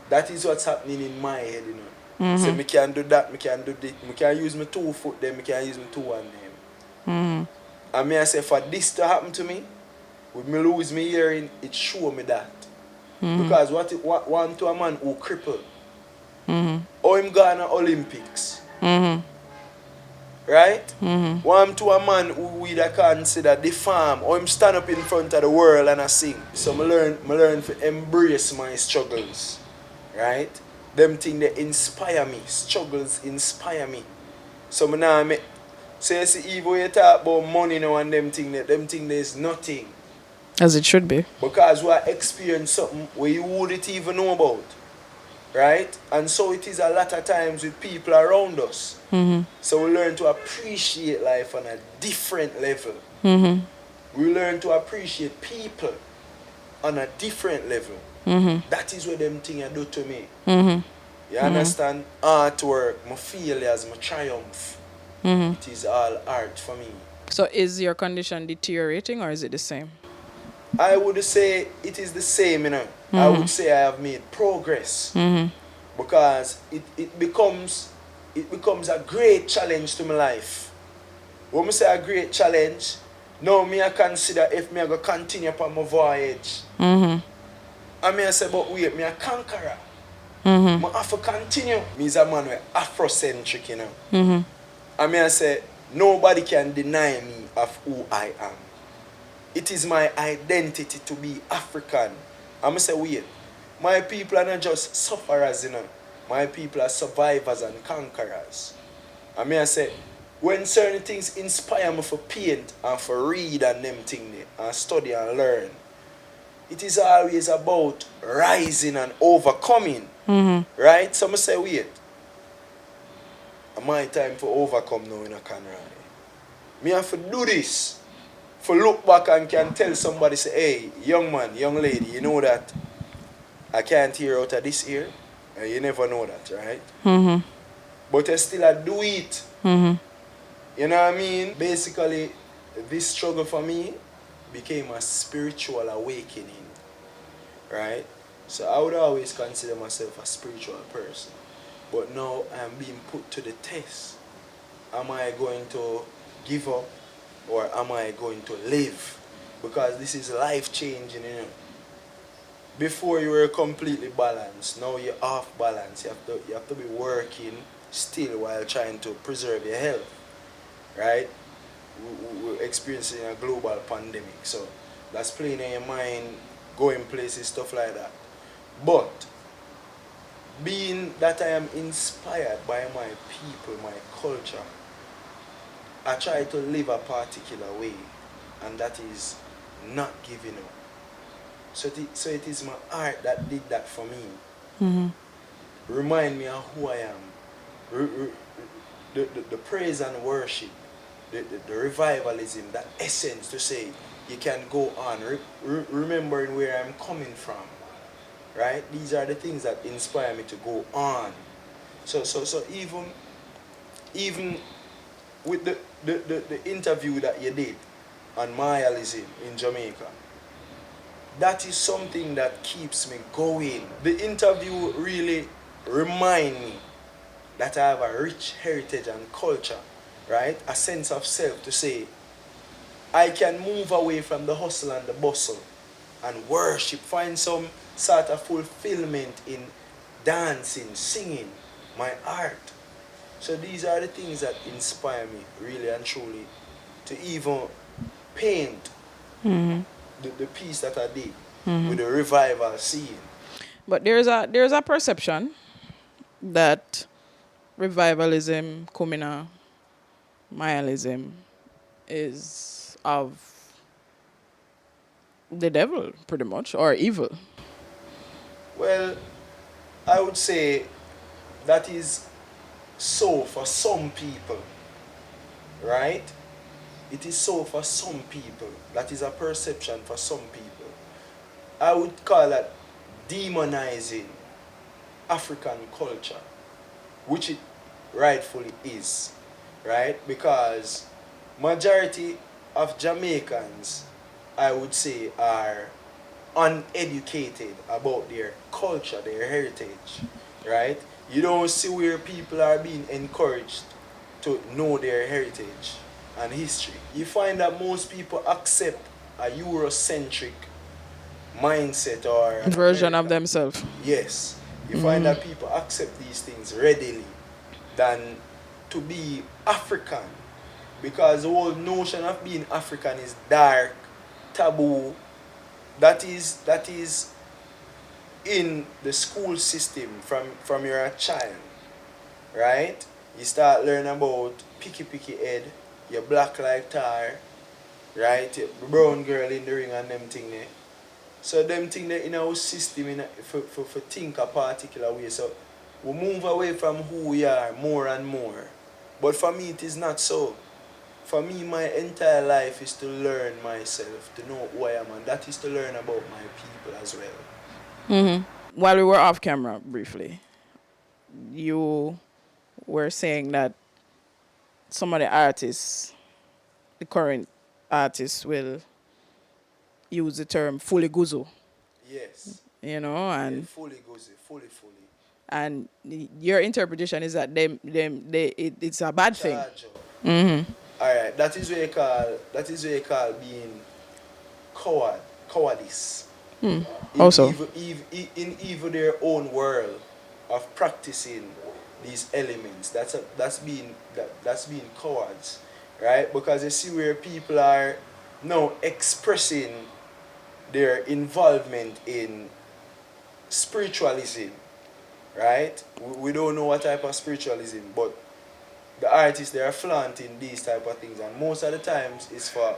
That is what's happening in my head, you know. So me can do that, me can do this, me can use my 2 foot, then me can use my 2 hand them. And me I say for this to happen to me, With me lose me hearing, it show me that. Because what one to a man who crippled, how him gone to Olympics, right? One to a man who we da consider the farm, or him stand up in front of the world and I sing. So I learn to embrace my struggles, right? Them things they inspire me. Struggles inspire me. So I now make, so you see, even when you talk about money now and them things there's nothing. As it should be. Because we experience something where you wouldn't even know about. Right? And so it is a lot of times with people around us. So we learn to appreciate life on a different level. We learn to appreciate people on a different level. That is what them things do to me. You understand? Artwork, my failures, my triumph. It is all art for me. So is your condition deteriorating or is it the same? I would say it is the same, you know. I would say I have made progress. Because it becomes a great challenge to my life. When I say a great challenge, now me I consider if me I go continue upon my voyage. And me I say, but wait, me a conqueror. I have to continue. Me is a man with Afrocentric, you know. And me I say, nobody can deny me of who I am. It is my identity to be African. I'm say, wait, my people are not just sufferers, you know. My people are survivors and conquerors. And me I say, when certain things inspire me for paint and for read and them things and study and learn, it is always about rising and overcoming. Right? So I say, wait, my time for overcome now in a Conroy. Me have to do this. For look back and can tell somebody, say, hey, young man, young lady, you know that I can't hear out of this ear. You never know that, right? But I still do it. You know what I mean? Basically, this struggle for me became a spiritual awakening, right? So I would always consider myself a spiritual person. But now I'm being put to the test. Am I going to give up? Or am I going to live? Because this is life changing, you know. Before you were completely balanced, now you're off balance. You have to be working still while trying to preserve your health. Right? We're experiencing a global pandemic. So that's playing in your mind, going places, stuff like that. But being that I am inspired by my people, my culture, I try to live a particular way, and that is not giving up. So it is my art that did that for me. Remind me of who I am. The praise and worship, the revivalism, that essence to say you can go on, remembering where I'm coming from. Right? These are the things that inspire me to go on. So even with the interview that you did on Mayalism in Jamaica, that is something that keeps me going. The interview really reminds me that I have a rich heritage and culture, right? A sense of self to say, I can move away from the hustle and the bustle and worship, find some sort of fulfillment in dancing, singing, my art. So these are the things that inspire me really and truly to even paint the piece that I did with the revival scene. But there's a perception that revivalism, Kumina, Mayalism is of the devil, pretty much, or evil. Well, I would say that is so for some people, right? It is so for some people. That is a perception for some people. I would call that demonizing African culture, which it rightfully is, right? Because majority of Jamaicans, I would say, are uneducated about their culture, their heritage, right? You don't see where people are being encouraged to know their heritage and history. You find that most people accept a Eurocentric mindset or an Version of American. themselves. Yes, you find that people accept these things readily than to be African, because the whole notion of being African is dark, taboo. That is in the school system from you're a child, right? You start learning about picky head, your black like tar, right? Your brown girl in the ring and them thing there. So them thing there in our system for think a particular way. So we move away from who we are more and more. But for me it is not so. For me my entire life is to learn myself, to know who I am, and that is to learn about my people as well. While we were off camera briefly, you were saying that some of the artists, the current artists, will use the term fully guzo, Yes. Yeah, and fully goes it, fully. your interpretation is that it's a bad thing. Charge up. Alright, that is what you call being cowardice. Also, In even their own world of practicing these elements, that's being cowards, right? Because you see where people are now expressing their involvement in spiritualism, right? We don't know what type of spiritualism, but the artists, they are flaunting these type of things, and most of the times it's for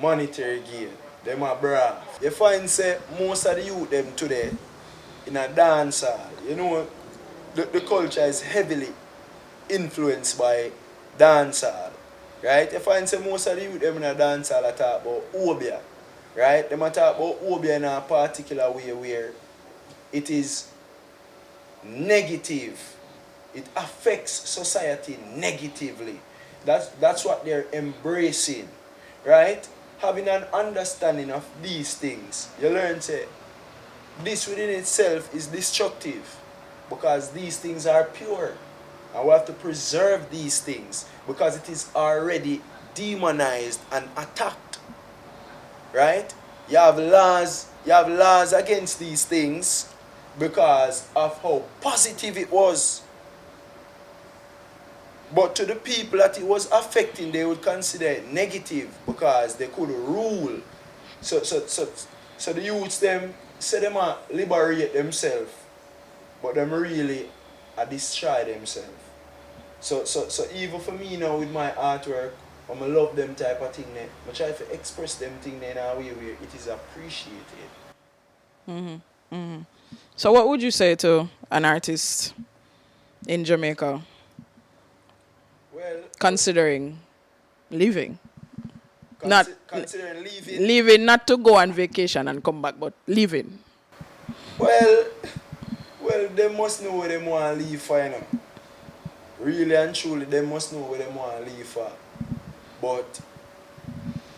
monetary gain. Them are brave. You find say most of the youth them today in a dance hall, the culture is heavily influenced by dance hall, right? You find say most of the youth them in a dance hall talk about obia, right? Them a talk about obia in a particular way where it is negative. It affects society negatively. That's what they're embracing, right? Having an understanding of these things, you learn to this within itself is destructive, because these things are pure, and we have to preserve these things because it is already demonized and attacked, right? You have laws against these things because of how positive it was. But to the people that it was affecting, they would consider it negative because they could rule. So the youths them say them a liberate themselves, but them really a destroy themselves. So even for me now with my artwork, I love them type of thing there. I try to express them thing there in a way where it is appreciated. so what would you say to an artist in Jamaica Well, considering leaving? Not considering leaving, leaving, not to go on vacation and come back, but leaving. well, they must know where they want to leave for, Really and truly, they must know where they want to leave for. But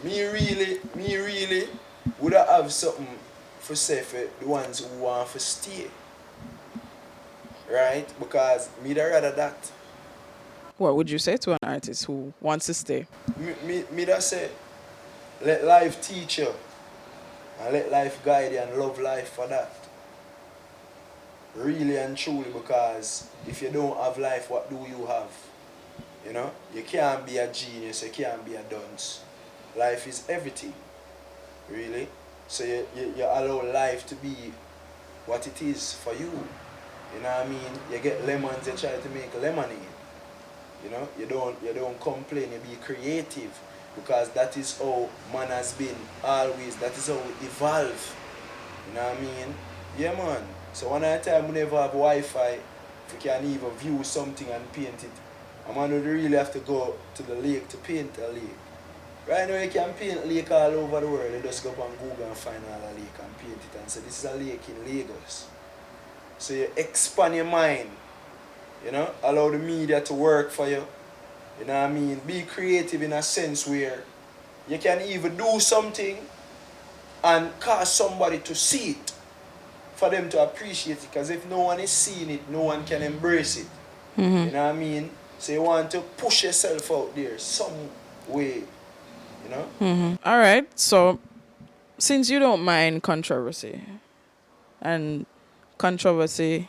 me really would have something for say for the ones who want to stay, right? Because me da rather that. What would you say to an artist who wants to stay? Me da say, let life teach you, and let life guide you, and love life for that. Really and truly, because if you don't have life, what do you have? You can't be a genius, you can't be a dunce. Life is everything, really. So you allow life to be what it is for you. You know what I mean? You get lemons, you try to make lemonade. You don't complain, you be creative, because that is how man has been always. That is how we evolve. You know what I mean? Yeah, man. So one at a time we never have Wi-Fi, if we can even view something and paint it. A man would really have to go to the lake to paint a lake. Right now you can paint lake all over the world. You just go up on Google and find all a lake and paint it and say this is a lake in Lagos. So you expand your mind, allow the media to work for you. You know what I mean? Be creative in a sense where you can even do something and cause somebody to see it, for them to appreciate it. Because if no one is seeing it, no one can embrace it. You know what I mean? So you want to push yourself out there some way, All right. So since you don't mind controversy, and controversy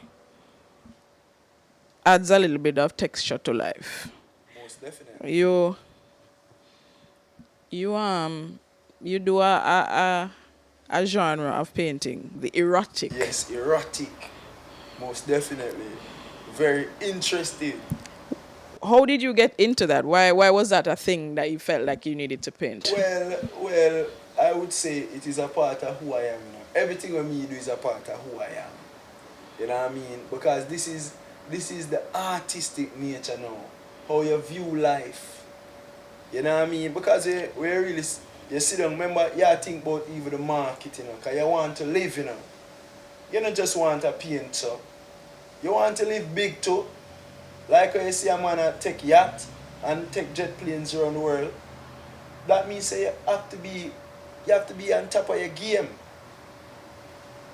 adds a little bit of texture to life. Most definitely. You you do a genre of painting, the erotic. Yes, erotic. Most definitely. Very interesting. How did you get into that? Why was that a thing that you felt like you needed to paint? Well, I would say it is a part of who I am now. Everything with me do is a part of who I am. You know what I mean? Because this is the artistic nature now. How you view life. You know what I mean? Because we really you sit down, remember you think about even the market, you know, because you want to live, you know. You don't just want to paint, so. You want to live big too. Like when you see a man take yacht and take jet planes around the world, that means say you have to be on top of your game.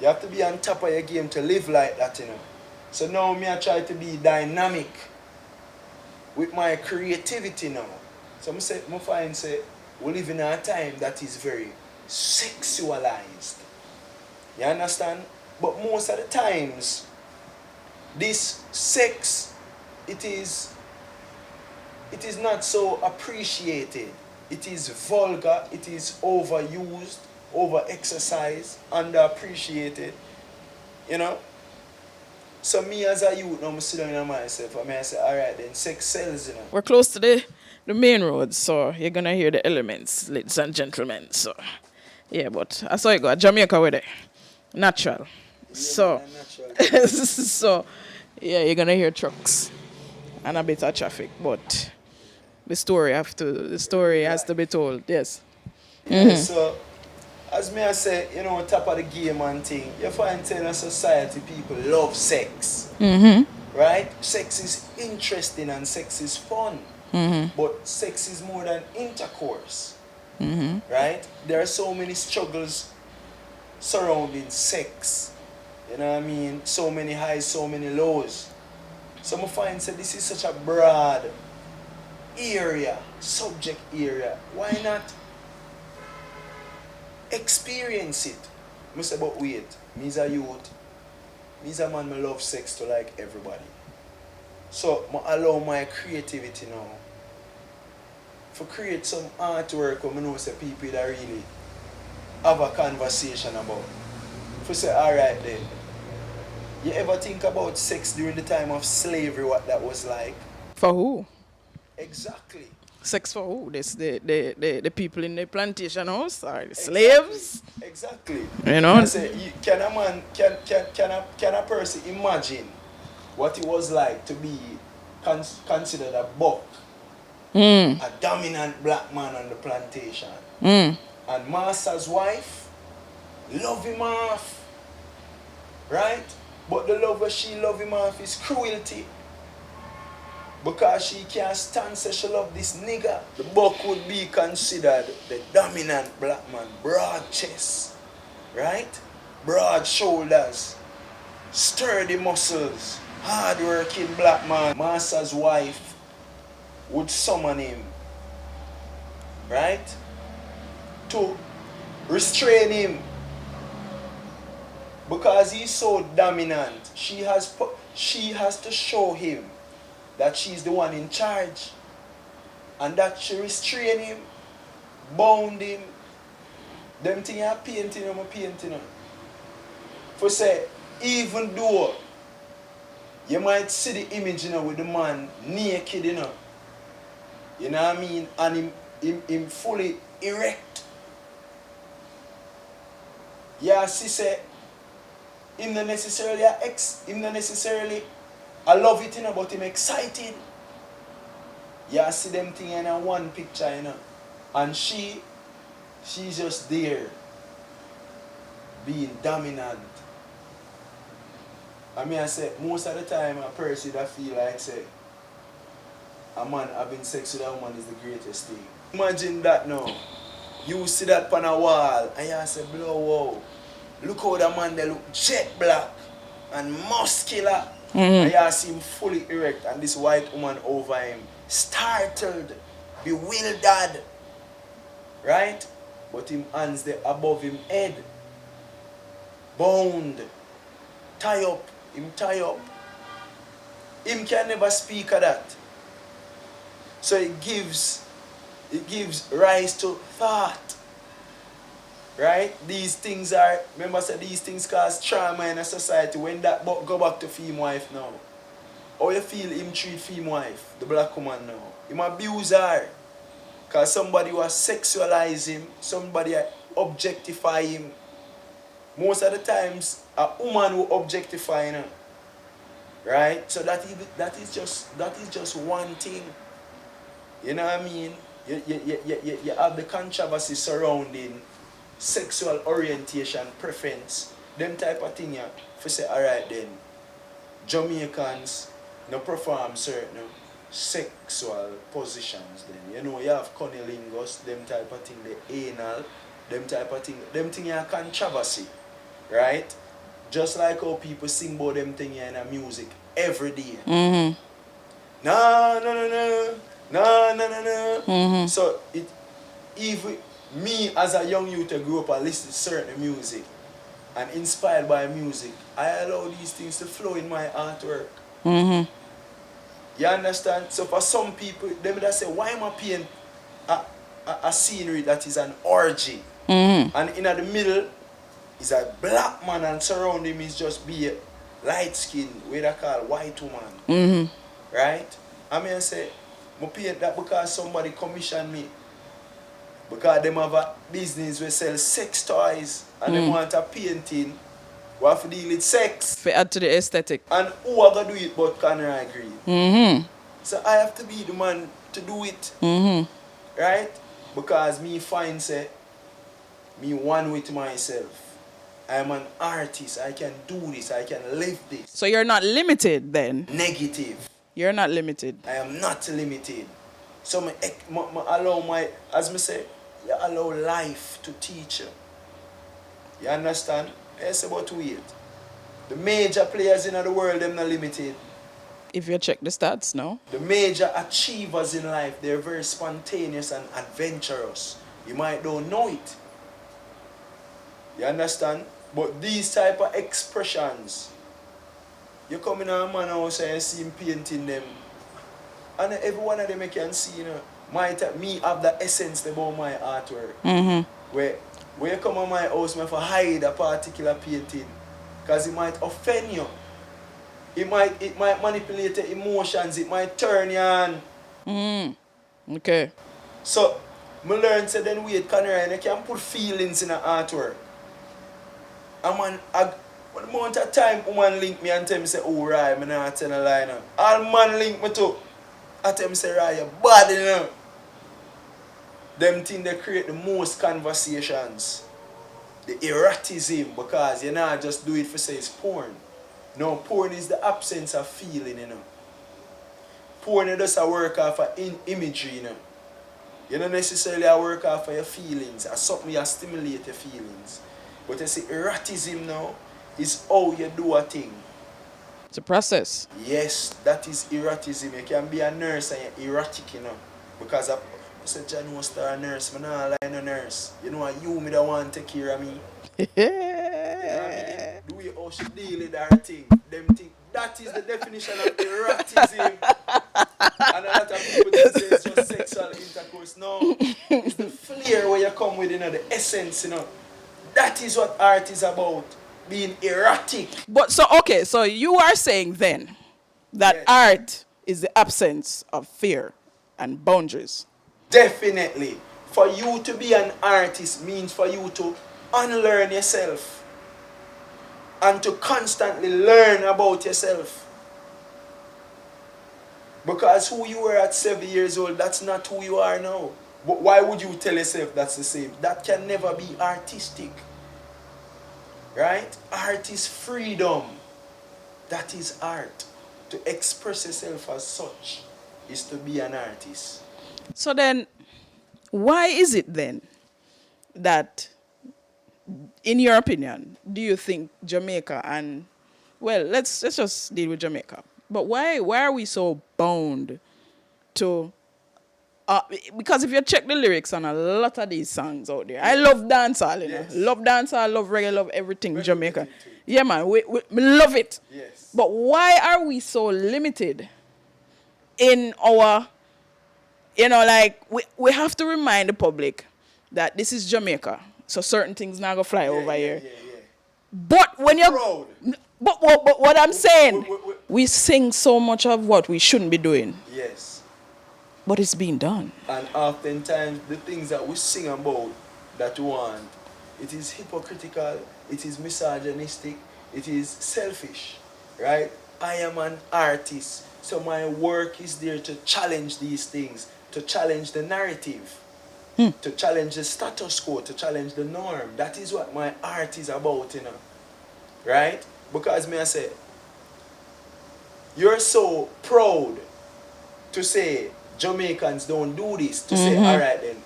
You have to be on top of your game to live like that, you know. So now me I try to be dynamic with my creativity now. So I find say we live in a time that is very sexualized. You understand? But most of the times this sex it is not so appreciated. It is vulgar, it is overused, over-exercised, underappreciated. You know? So me as a youth, now I'm sitting down in myself and I say, alright then, sex sells, you know. We're close to the main road, so you're gonna hear the elements, ladies and gentlemen. So yeah, but I saw you go Jamaica with it. Natural. Yeah, So man, natural. so yeah, you're gonna hear trucks and a bit of traffic, but the story has to be told. Yes. Yeah, so as me I say, you know, top of the game and thing, you find in a society people love sex. Right? Sex is interesting and sex is fun. But sex is more than intercourse. Right? There are so many struggles surrounding sex. You know what I mean? So many highs, so many lows. So I find that this is such a broad area, subject area. Why not experience it? I say, but wait, me is a youth, me is a man, I love sex to like everybody. So I allow my creativity now to create some artwork where I know say people that really have a conversation about. For say, alright then, you ever think about sex during the time of slavery, what that was like? For who? Exactly. Sex for who? This the people in the plantation house or the slaves? Exactly. You know? I say, can a man, can a person imagine what it was like to be considered a buck, a dominant black man on the plantation, and master's wife love him off, right? But the love where she love him off is cruelty. Because she can't stand say she love this nigga. The buck would be considered the dominant black man. Broad chest, right? Broad shoulders, sturdy muscles, hard-working black man. Master's wife would summon him, right? To restrain him. Because he's so dominant, she has to show him that she's the one in charge, and that she restrain him, bound him. Them things are painting him, painting. For say, even though you might see the image, you know, with the man naked, you know what I mean, and him fully erect. Yeah, she say, him not necessarily I love it, you know, but him excited. Yeah, see them thing in a one picture, you know. And she's just there, being dominant. I mean, I say, most of the time, a person that feel like, say, a man having sex with a woman is the greatest thing. Imagine that now. You see that on a wall, and you say, blow, wow. Look how the man, they look jet black and muscular. And you see him fully erect, and this white woman over him, startled, bewildered, right? but him hands there above him head. Bound. Tie up. Him tie up. Him can never speak of that. So it gives rise to thought. Right? These things are, remember I said these things cause trauma in a society. When that go back to femme wife now. How you feel him treat femme wife, the black woman now? Him abuse her. Because somebody was sexualize him, somebody objectify him. Most of the times, a woman will objectify him. Right? So that is just one thing. You know what I mean? You have the controversy surrounding sexual orientation, preference, them type of thing. For say, alright then, Jamaicans no perform certain sexual positions then. You know, you have cunnilingus, them type of thing, the anal, them type of thing. Them thing are controversy. Right? Just like how people sing about them thing in a music every day. Mm-hmm. No, no, no, no. No, no, no, no. Mm-hmm. So even me as a young youth I grew up and listen to certain music and inspired by music, I allow these things to flow in my artwork. Mm-hmm. You understand? So for some people, they may say, why am I painting a scenery that is an orgy? Mm-hmm. And in the middle is a black man and surrounding him is just be a light skin, what they call white woman. Mm-hmm. Right? I mean, I say, I paint that because somebody commissioned me. Because them have a business where sell sex toys and they want a painting who have to deal with sex. For add to the aesthetic. And who are going to do it but Conroy Green? Mm-hmm. So I have to be the man to do it. Mm-hmm. Right? Because me find say, me one with myself. I am an artist. I can do this. I can live this. So you're not limited then? Negative. You're not limited. I am not limited. So I allow my, as me say, you allow life to teach you. You understand? It's about wait. The major players in the world, they're not limited. If you check the stats, no? The major achievers in life, they're very spontaneous and adventurous. You might don't know it. You understand? But these type of expressions, you come in a man house and you see him painting them. And every one of them you can see, you know, me have the essence about my artwork. Mm-hmm. Where you come on my house, I have to hide a particular painting. Because it might offend you. It might manipulate your emotions. It might turn you on. Okay. So, I learned to then wait, Conroy, and you can put feelings in an artwork. And man, what amount of time woman link me and tell me say, oh, right, I'm not telling a lie now. All man link me too. I tell me say, right, you're bad, you know. Them things they create the most conversations. The eroticism, because you not just do it for say it's porn. No, porn is the absence of feeling, you know. Porn is just a work off of imagery, you know. You don't necessarily work off of your feelings, or something that stimulate your feelings. But you see, eroticism now is how you do a thing. It's a process. Yes, that is eroticism. You can be a nurse and you're erotic, you know. Because I said, John was a nurse, I'm not like a nurse. You know, you me that want to take care of me. You know what I mean? The way how she deal with her thing, them thing. That is the definition of eroticism. And a lot of people think say it's just sexual intercourse. No, it's the flair where you come with, you know, the essence, you know. That is what art is about, being erotic. But so, okay, so you are saying then that Yes. art is the absence of fear and boundaries. Definitely. For you to be an artist means for you to unlearn yourself and to constantly learn about yourself. Because who you were at 7 years old, that's not who you are now. But why would you tell yourself that's the same? That can never be artistic. Right? Art is freedom. That is art. To express yourself as such is to be an artist. So then, why is it then that, in your opinion, do you think Jamaica and, well, let's just deal with Jamaica. But why are we so bound to Because if you check the lyrics on a lot of these songs out there, I love dancehall, you know. Yes. Love dancehall, love reggae, love everything Reggae Jamaica. too. Yeah, man, we love it. Yes. But why are we so limited in our, like, we have to remind the public that this is Jamaica, so certain things not gonna fly over here. Yeah. But when you're, Proud. but what I'm saying, we- we sing so much of what we shouldn't be doing, Yes. but it's being done. And oftentimes the things that we sing about that we want, it is hypocritical, it is misogynistic, it is selfish, right? I am an artist, so my work is there to challenge these things, to challenge the narrative, to challenge the status quo, to challenge the norm. That is what my art is about, right? Because me I say, you're so proud to say Jamaicans don't do this, to say, all right then,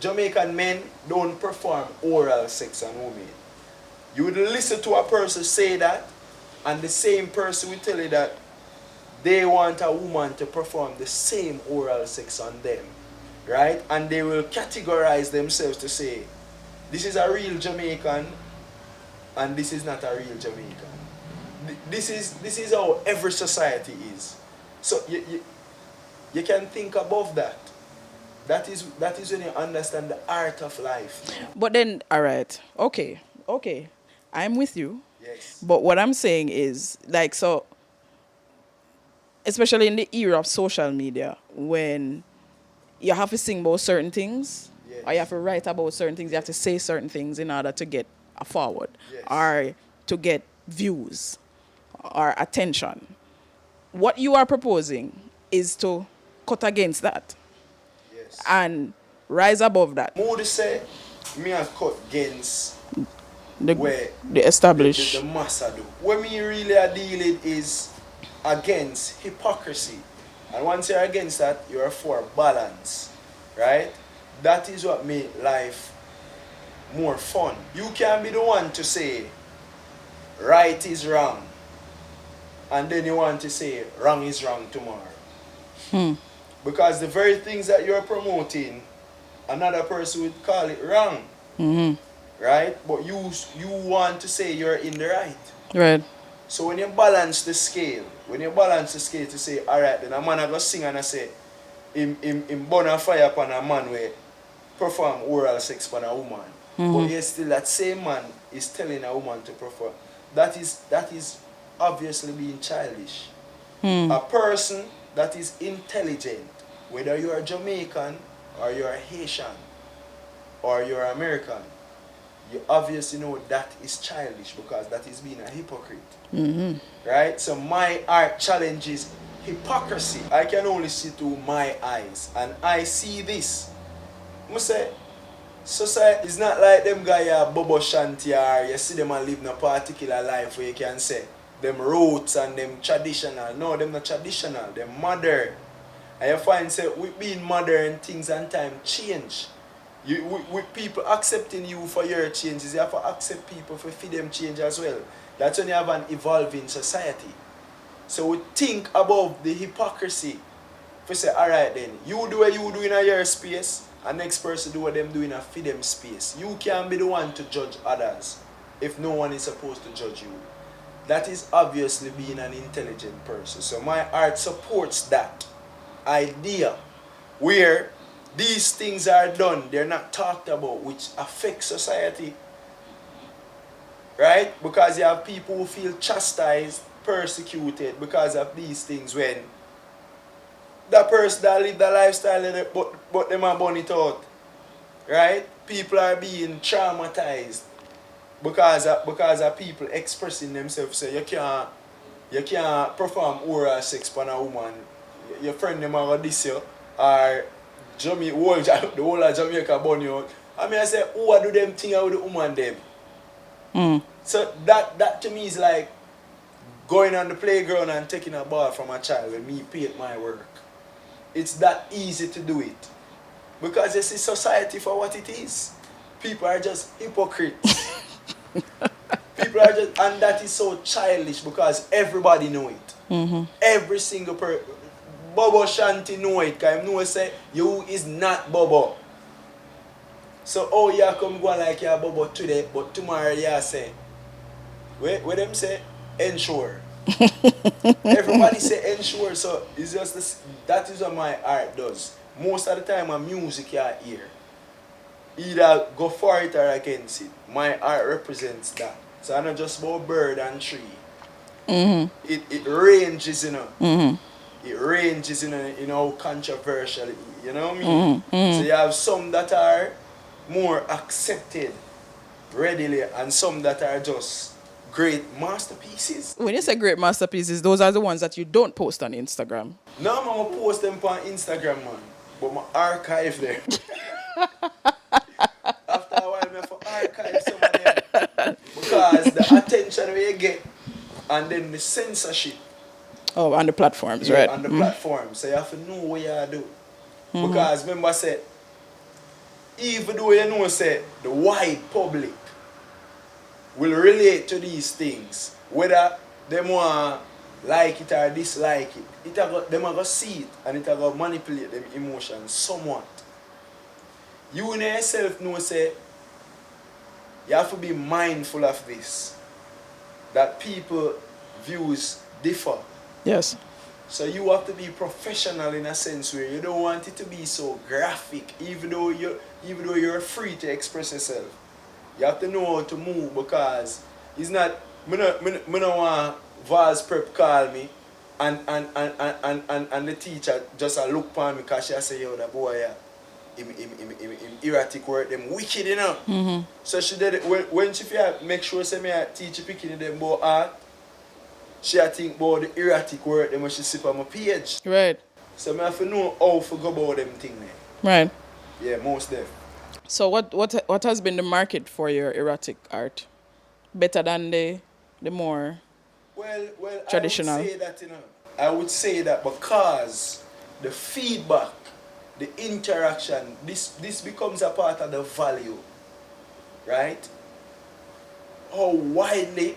Jamaican men don't perform oral sex on women. You would listen to a person say that, and the same person will tell you that they want a woman to perform the same oral sex on them, right? And they will categorize themselves to say, this is a real Jamaican, and this is not a real Jamaican. This is how every society is. So you can think above that. That is when you understand the art of life. But then, all right, okay, I'm with you. Yes. But what I'm saying is, like, so, especially in the era of social media, when you have to sing about certain things, Yes. or you have to write about certain things, you have to say certain things in order to get a forward, Yes. or to get views, or attention. What you are proposing is to cut against that Yes. and rise above that. Moody say, me a cut against The, where the established. the massa do. What me really are dealing is against hypocrisy. And once you're against that, you're for balance. Right? That is what makes life more fun. You can be the one to say right is wrong, and then you want to say wrong is wrong tomorrow. Because the very things that you're promoting, another person would call it wrong. Right? But you want to say you're in the right. Right. So when you balance the scale, to say, alright, then a man a go sing and I say, him burn a fire upon a man where perform oral sex upon a woman. But yet still that same man is telling a woman to perform. That is obviously being childish. A person that is intelligent, whether you are Jamaican or you are Haitian or you are American, you obviously know that is childish because that is being a hypocrite. Right? So my art challenges hypocrisy. I can only see through my eyes, and I see this. I say, society is not like them guy Bobo Shanti, or you see them and live in a particular life where you can say them roots and them traditional. No, them not traditional, them modern. And you find say with being modern, things and time change. With people accepting you for your changes, you have to accept people for them change as well. That's when you have an evolving society. So we think about the hypocrisy. If we say, alright then, you do what you do in your space, and next person do what them do in a them space. You can't be the one to judge others if no one is supposed to judge you. That is obviously being an intelligent person. So my art supports that idea where these things are done, they're not talked about, which affect society. Right? Because you have people who feel chastised, persecuted because of these things when that person that live the lifestyle but them are burn it out. Right? People are being traumatized because of people expressing themselves. So you can't perform oral sex on a woman. Your friend them are gonna diss you, or the whole of Jamaica burn you out. I mean I say, who do them thing with the woman them? So that to me is like going on the playground and taking a ball from a child when me paint my work. It's that easy to do it. Because you see society for what it is. People are just hypocrites. People are just, and that is so childish because everybody know it. Every single person. Bobo Shanti know it, because I know say you is not Bobo. So oh you come go like you're Bobo today, but tomorrow you say, where them say? Ensure. Everybody say ensure, so it's just this, that is what my art does. Most of the time my music you hear. Either go for it or against it. My art represents that. So I'm not just about bird and tree. It ranges, you know. It ranges in how controversial, you know what I mean? So you have some that are more accepted readily and some that are just great masterpieces. When you say great masterpieces, those are the ones that you don't post on Instagram. Now I'm gonna post them on Instagram, man. But my archive them. After a while, I have to archive some of them. Because the attention we get and then the censorship. Oh, on the platforms, Yeah, right? on the platform. So you have to know what you do. Because remember I said, even though you know say the wide public will relate to these things, whether they want like it or dislike it, them are going to see it and it are going to manipulate them emotions somewhat. You in yourself know say you have to be mindful of this, that people views differ. Yes. So you have to be professional in a sense where you don't want it to be so graphic, even though you're free to express yourself. You have to know how to move, because it's not me no want Vaz Prep call me and the teacher just a look upon me because she say, yo, that boy him erratic word them wicked, you know. So she did it when she make sure say me I teach you picking them about art. She I think about the erratic word them when she sip on my page. Right. So I have to know how to go about them thing there. Right. Yeah, most def. So what has been the market for your erotic art? Better than the more Well, traditional? I would say that, you know. I would say that because the feedback, the interaction, this becomes a part of the value, right? How widely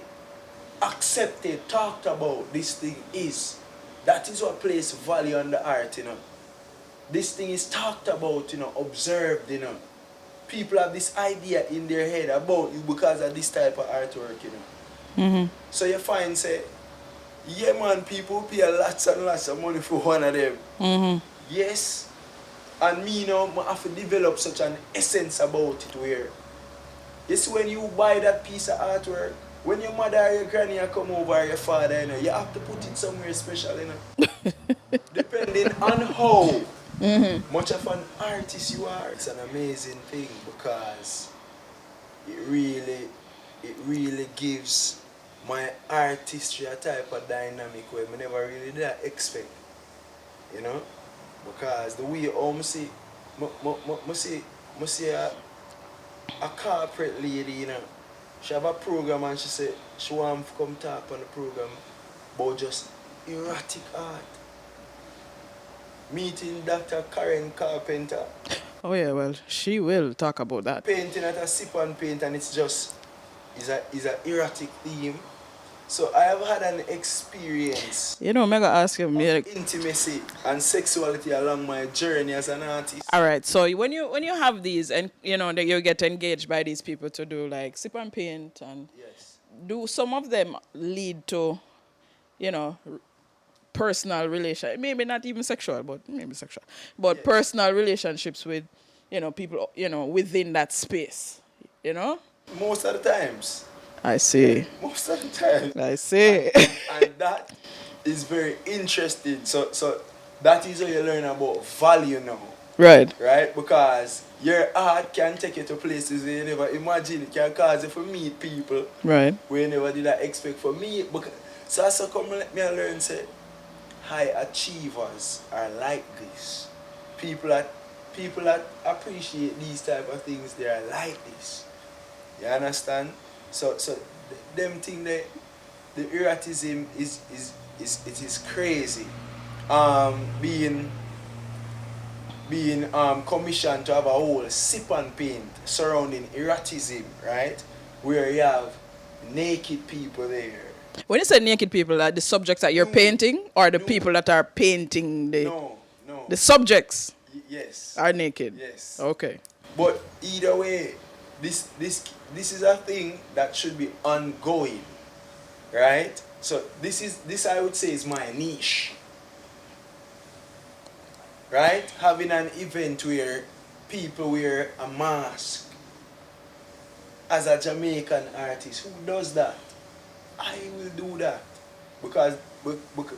accepted, talked about this thing is. That is what places value on the art, you know. This thing is talked about, you know, observed, you know. People have this idea in their head about you because of this type of artwork, you know. So you find, say, yeah, man, people pay lots and lots of money for one of them. Yes. And me, you know, I have to develop such an essence about it where, you see, when you buy that piece of artwork, when your mother or your granny come over or your father, you know, you have to put it somewhere special, you know. Depending on how much of an artist you are. It's an amazing thing because it really gives my artistry a type of dynamic where I never really did expect, you know. Because the way I see a corporate lady, you know, she have a program and she said she want to come talk on the program about just erratic art. Meeting Dr. Karen Carpenter. Oh yeah, well, she will talk about that. Painting at a sip and paint, and it's just is a erratic theme. So I have had an experience. You know, I'm gonna ask you, Intimacy and sexuality along my journey as an artist. all right. So when you have these, and you know that you get engaged by these people to do like sip and paint, and Yes. do some of them lead to, you know, personal relation, maybe not even sexual, but maybe sexual, but Yes. personal relationships with, you know, people, you know, within that space, you know. Most of the times. I see. Most of the time. I see. And that is very interesting. So that is how you learn about value now. Right. Right? Because your art can take you to places where you never imagine. It can cause you to meet people Right. where you never did expect for me. So I said, come let me learn, say, high achievers are like this. People that appreciate these type of things, they are like this. You understand? So them thing that the eroticism is crazy. Being commissioned to have a whole sip and paint surrounding eroticism, right? Where you have naked people there, When you say naked people, are the subjects that you're No, painting, or the no, people that are painting no, no. the subjects Yes, are naked? yes. Okay. But either way, this is a thing that should be ongoing, right? So this I would say is my niche, right? Having an event where people wear a mask as a Jamaican artist. Who does that? I will do that because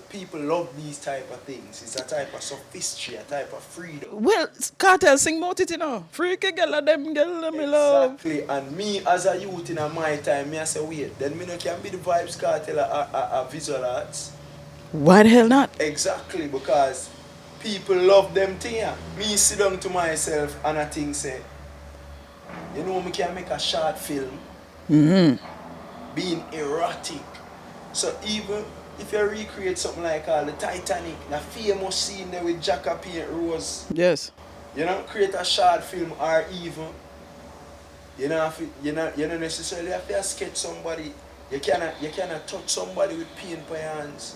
people love these type of things. It's a type of sophistry, a type of freedom. Well, Cartel sing about it, Freaky girl, them girl, me love. Exactly, and me as a youth in my time, me I say wait, then me no can be the Vibes Cartel a visual arts. Why the hell not? Exactly, because people love them thing. Me sit down to myself and I think say, you know, me can make a short film being erotic. So even if you recreate something like the Titanic, the famous scene there with Jack Paint Rose, Yes. you know, create a short film or even you know you don't necessarily have to sketch somebody. You cannot touch somebody with paint by your hands.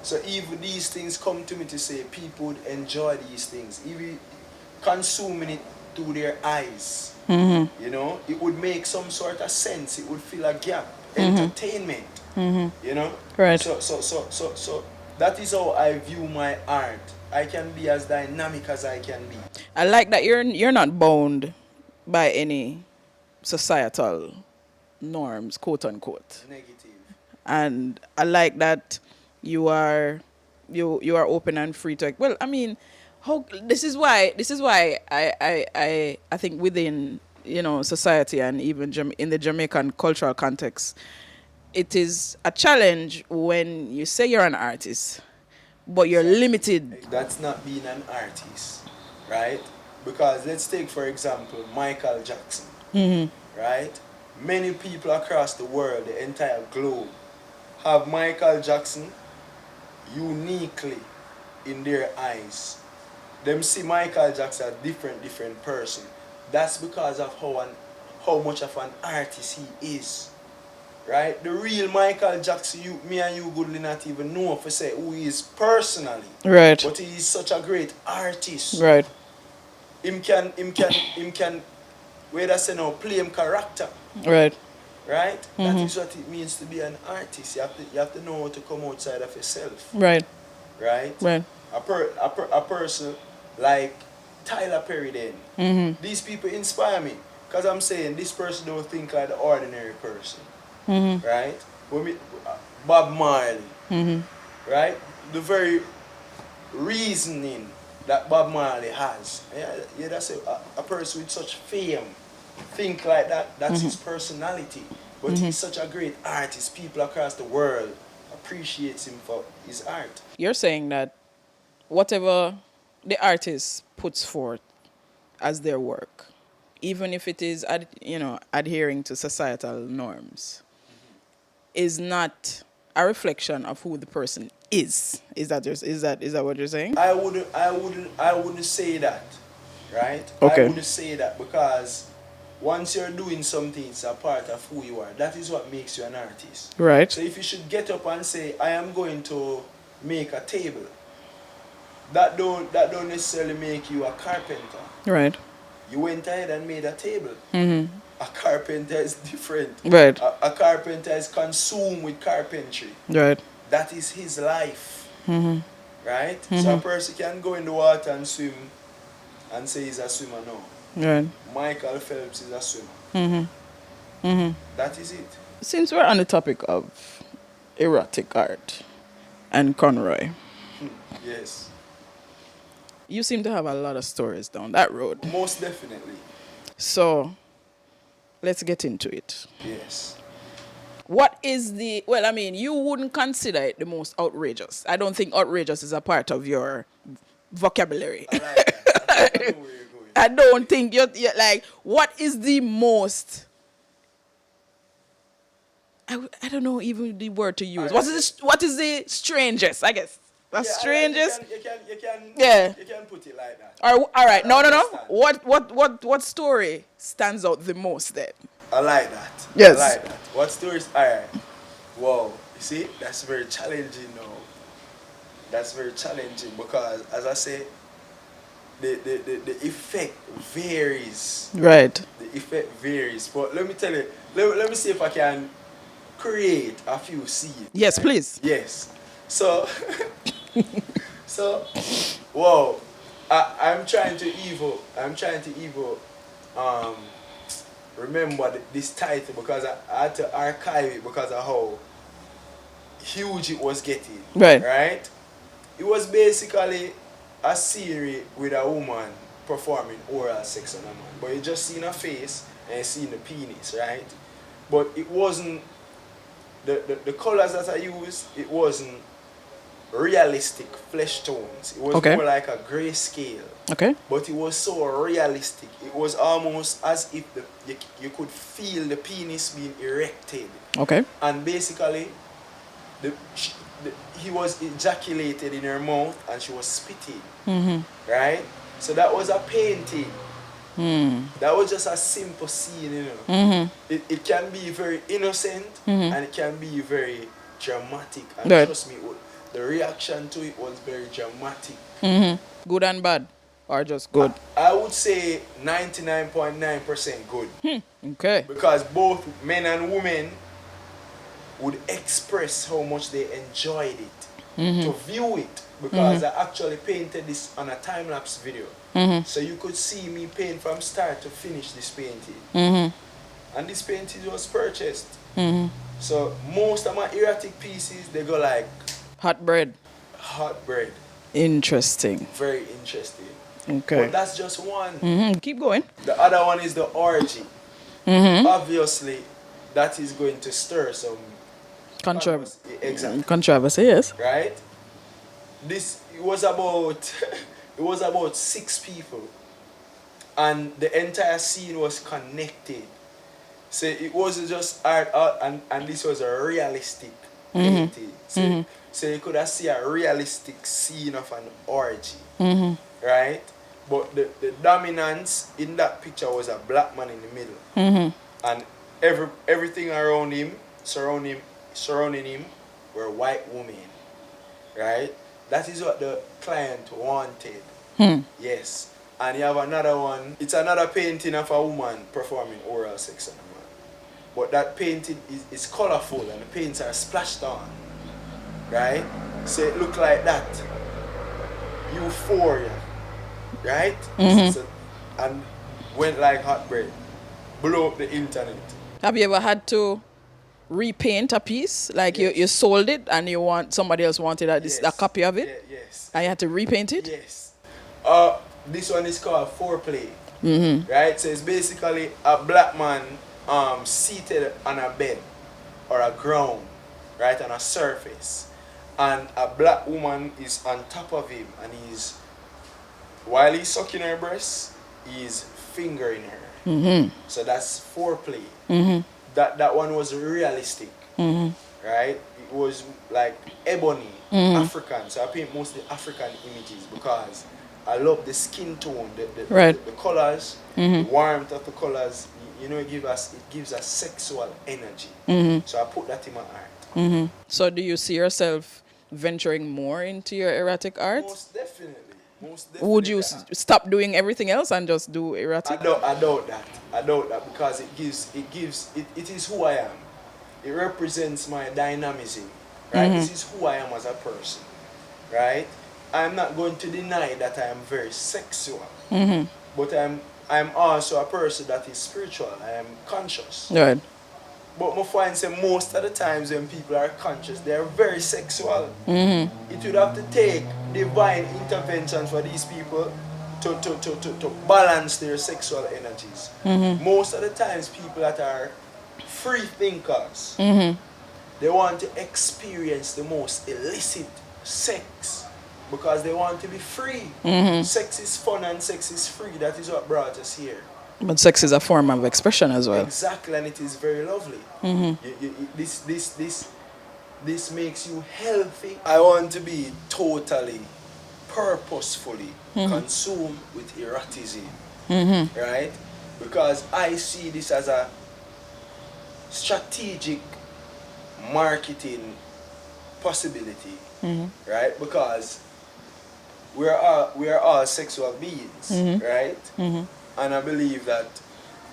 So even these things come to me to say people would enjoy these things. Even consuming it through their eyes. You know, it would make some sort of sense. It would fill a gap. Entertainment. You know? Right. So that is how I view my art. I can be as dynamic as I can be. I like that you're not bound by any societal norms, quote unquote. Negative. And I like that you are open and free to, well, I mean, how this is why I think within, society, and even in the Jamaican cultural context, it is a challenge when you say you're an artist but you're limited. That's not being an artist, right? Because let's take for example Michael Jackson, right? Many people across the world, the entire globe, have Michael Jackson uniquely in their eyes. Them see Michael Jackson a different person. That's because of how much of an artist he is. Right? The real Michael Jackson, me and you goodly not even know for say who he is personally. Right. But he is such a great artist. Right. Him can where I say now play him character. Right. Right? That is what it means to be an artist. You have to know how to come outside of yourself. Right. Right? Right. A person like Tyler Perry then. These people inspire me. Because I'm saying this person don't think like the ordinary person. Right? Bob Marley. Right? The very reasoning that Bob Marley has. Yeah, that's a person with such fame. Think like that. That's his personality. But he's such a great artist. People across the world appreciates him for his art. You're saying that whatever the artist puts forth as their work, even if it is adhering to societal norms, is not a reflection of who the person is. Is that what you're saying? I wouldn't say that, right? Okay. I wouldn't say that because once you're doing something, it's a part of who you are. That is what makes you an artist. Right. So if you should get up and say, I am going to make a table, that don't necessarily make you a carpenter. Right. You went ahead and made a table. A carpenter is different. Right. A carpenter is consumed with carpentry. Right. That is his life. Right? So a person can go in the water and swim and say he's a swimmer. No. Right. Michael Phelps is a swimmer. That is it. Since we're on the topic of erotic art and Conroy, Yes. you seem to have a lot of stories down that road. Most definitely. So, let's get into it. Yes. What is you wouldn't consider it the most outrageous. I don't think outrageous is a part of your vocabulary. I like that. I know where you're going. I don't think you're like, what is the most, I don't know even the word to use. What is the strangest, I guess? The strangest? You can put it like that. All right. No. Understand. What story stands out the most then? I like that. Yes. I like that. What stories? Alright. Wow. See, that's very challenging now. That's very challenging because, as I say, the effect varies. Right. The effect varies. But let me tell you, let me see if I can create a few seeds. Yes, Right? please. Yes. So, so, whoa. I'm trying to even um, remember this title because I had to archive it because of how huge it was getting. Right. Right? It was basically a series with a woman performing oral sex on a man. But you just seen her face and you seen the penis, right? But it wasn't the colors that I used, it wasn't realistic flesh tones. It was Okay. more like a grayscale. Okay. But it was so realistic. It was almost as if you could feel the penis being erected. Okay. And basically, the, he was ejaculated in her mouth and she was spitting. Right? So that was a painting. That was just a simple scene, you know. It can be very innocent and it can be very dramatic. And Right. trust me, the reaction to it was very dramatic. Good and bad, or just good? I would say 99.9% good. Okay. Because both men and women would express how much they enjoyed it to view it, because I actually painted this on a time-lapse video. So you could see me paint from start to finish this painting. And this painting was purchased. So most of my erratic pieces, they go like Hot bread. hot bread. Interesting. Very interesting. Okay. But that's just one. Keep going. The other one is the orgy. Obviously, that is going to stir some Controversy. Exactly. Controversy, yes. Right? This it was about it was about 6 people, and the entire scene was connected. So it wasn't just art, and this was a realistic painting. So you could have seen a realistic scene of an orgy, right? But the dominance in that picture was a black man in the middle, and everything around him, surrounding him, were white women, right? That is what the client wanted. Yes. And you have another one. It's another painting of a woman performing oral sex on a man. But that painting is colorful and the paints are splashed on, right? So it look like that. Euphoria, right? So, and went like hot bread. Blew up the internet. Have you ever had to repaint a piece? Like Yes. you sold it and somebody else wanted a Yes. copy of it? Yes. And you had to repaint it? Yes. This one is called foreplay. Right? So it's basically a black man seated on a bed or a ground, right, on a surface. And a black woman is on top of him, and while he's sucking her breast, he's fingering her. So that's foreplay. That one was realistic. Right? It was like ebony, African. So I paint mostly African images because I love the skin tone, the colors, the warmth of the colors. You know, it gives us sexual energy. So I put that in my art. So do you see yourself venturing more into your erratic art? Most definitely. Most definitely. Would you stop doing everything else and just do erratic? I doubt that because it is who I am. It represents my dynamism, right? This is who I am as a person, right? I'm not going to deny that I am very sexual, but I'm also a person that is spiritual. I am conscious. Right. But I find say most of the times when people are conscious, they are very sexual. It would have to take divine intervention for these people to balance their sexual energies. Most of the times people that are free thinkers, they want to experience the most illicit sex because they want to be free. Sex is fun and sex is free. That is what brought us here. But sex is a form of expression as well. Exactly, and it is very lovely. This makes you healthy. I want to be totally, purposefully consumed with eroticism, right? Because I see this as a strategic marketing possibility, right? Because we are all sexual beings, right? And I believe that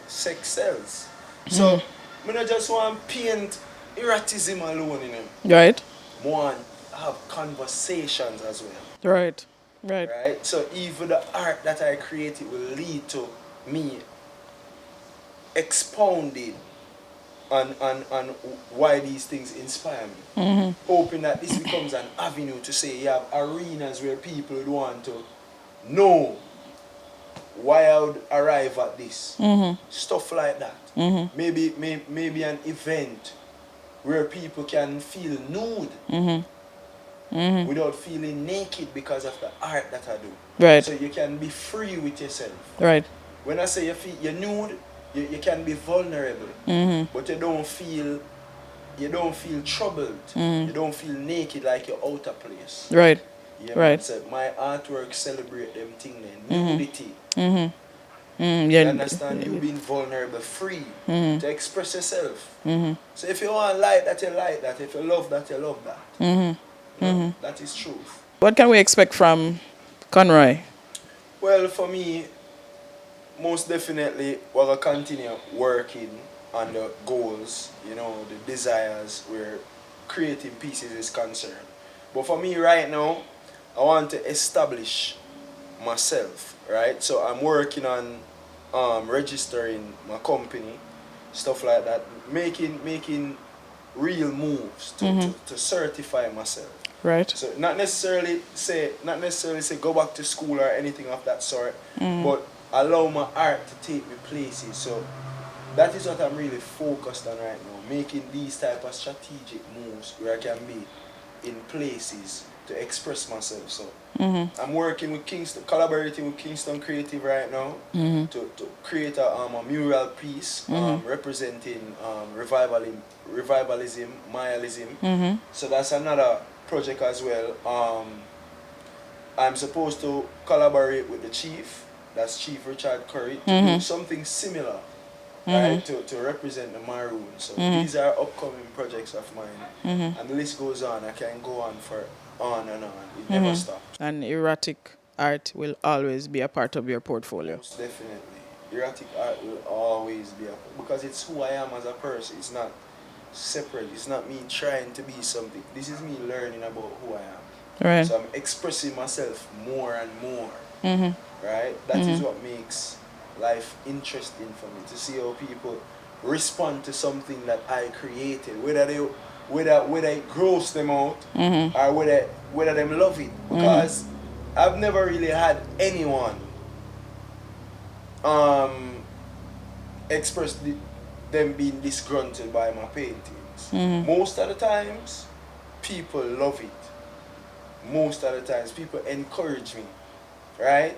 sex sells. So I don't just want to paint eroticism alone in him. Right. I want to have conversations as well. Right. Right. Right? So even the art that I created will lead to me expounding on why these things inspire me. Hoping that this becomes an avenue to say you have arenas where people would want to know why I would arrive at this. Stuff like that. Maybe an event where people can feel nude without feeling naked because of the art that I do. Right. So you can be free with yourself. Right. When I say you're nude, you can be vulnerable, but you don't feel troubled. You don't feel naked like you're out of place. Right. Yeah, Right. so my artwork celebrate them thing then. Nudity. Yeah. You understand? You being vulnerable, free to express yourself. So if you want light that, you like that. If you love that, you love that. That is truth. What can we expect from Conroy? Well, for me, most definitely, we're going to continue working on the goals, the desires where creating pieces is concerned. But for me right now, I want to establish myself, right? So I'm working on registering my company, stuff like that, making real moves to certify myself. Right. So not necessarily say go back to school or anything of that sort, but allow my art to take me places. So that is what I'm really focused on right now, making these type of strategic moves where I can be in places to express myself. So I'm working with Kingston, collaborating with Kingston Creative right now to create a mural piece representing revivalism, Mayaism. So that's another project as well. I'm supposed to collaborate with the chief, that's Chief Richard Curry, to do something similar, right, to represent the Maroon. So these are upcoming projects of mine, and the list goes on. I can go on for on and on. It never stops. And erotic art will always be a part of your portfolio. Most definitely. Erotic art will always be because it's who I am as a person. It's not separate. It's not me trying to be something. This is me learning about who I am. Right. So I'm expressing myself more and more. Right? That is what makes life interesting for me, to see how people respond to something that I created, whether it gross them out or whether them love it. Because I've never really had anyone express them being disgruntled by my paintings. Most of the times, people love it. Most of the times, people encourage me, right?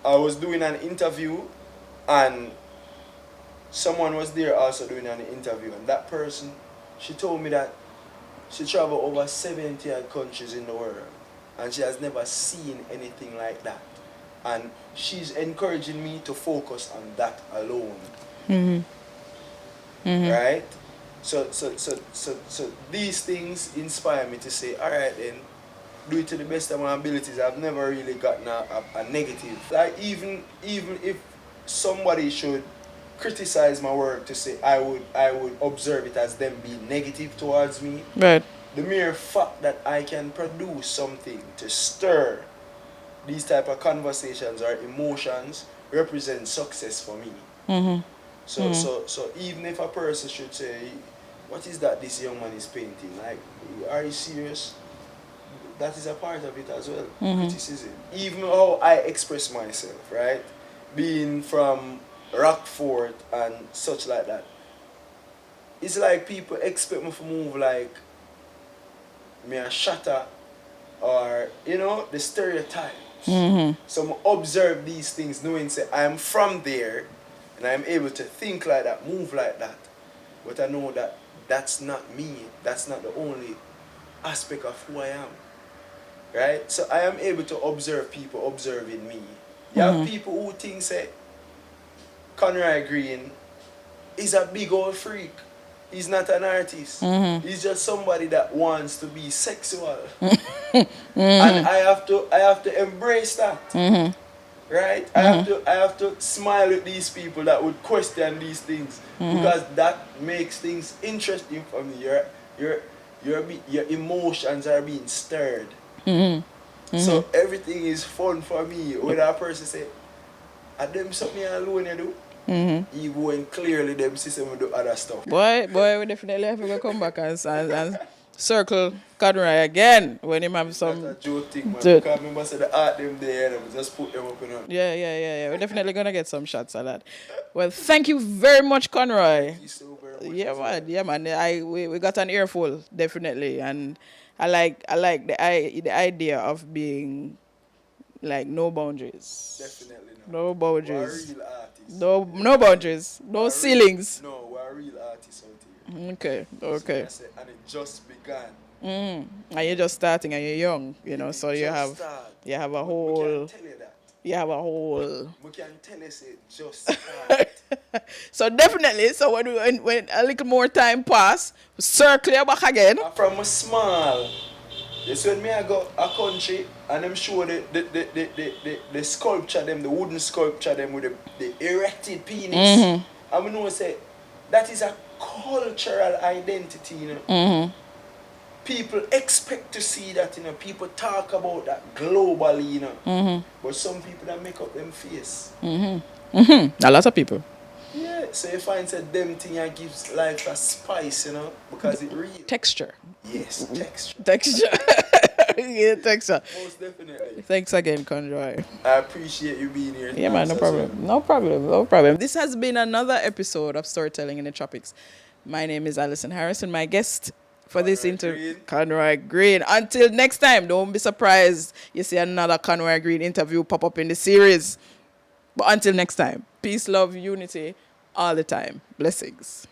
I was doing an interview, and someone was there also doing an interview, and that person, she told me that she traveled over 70 odd countries in the world, and she has never seen anything like that. And she's encouraging me to focus on that alone. Right? So these things inspire me to say, all right then, do it to the best of my abilities. I've never really gotten a negative. Like even if somebody should criticize my work, to say I would observe it as them being negative towards me. Right. The mere fact that I can produce something to stir these type of conversations or emotions represents success for me. So even if a person should say, what is that this young man is painting? Like, are you serious? That is a part of it as well. Criticism. Even how I express myself, right? Being from Rockford and such like that. It's like people expect me to move like me a shatter, or the stereotypes. So I observe these things knowing say I'm from there and I'm able to think like that, move like that. But I know that that's not me. That's not the only aspect of who I am. Right? So I am able to observe people observing me. You have people who think say Conroy Green is a big old freak. he's not an artist. He's just somebody that wants to be sexual. And I have to embrace that. Right? I have to smile at these people that would question these things because that makes things interesting for me. Your emotions are being stirred. So everything is fun for me. When a person say, "I them something alone you do," even when clearly them system will do other stuff. Boy, we definitely have to come back and circle Conroy again when him have some. That's a joke thing, man. Because I remember say the art them there, and just put them up in on. Yeah. We're definitely gonna get some shots of that. Well, thank you very much, Conroy. Thank you so very much. Yeah, man. We got an earful, definitely, and I like the idea of being like no boundaries. Definitely not. No boundaries. We're a real artist. No boundaries. No ceilings. No, we're real artists out here. Okay. And it just began. And you're just starting and you're young, so you have a whole. We can tell you that. You have a whole. We can tell you say just start. So definitely, so when a little more time pass, circle you back again. From a small, this when me I go a country and them show the sculpture them, the wooden sculpture them with the erected penis. And we know say that is a cultural identity, People expect to see that, People talk about that globally, But some people that make up them face. A lot of people. Yeah, so you find that them thing that gives life a spice, because it real. Texture. Yes, texture. Texture. Yeah, texture. Most definitely. Thanks again, Conroy. I appreciate you being here. Yeah, man, no problem. No problem. This has been another episode of Storytelling in the Tropics. My name is Allison Harrison. My guest for this interview, Conroy Green. Until next time, don't be surprised you see another Conroy Green interview pop up in the series. But until next time, peace, love, unity, all the time. Blessings.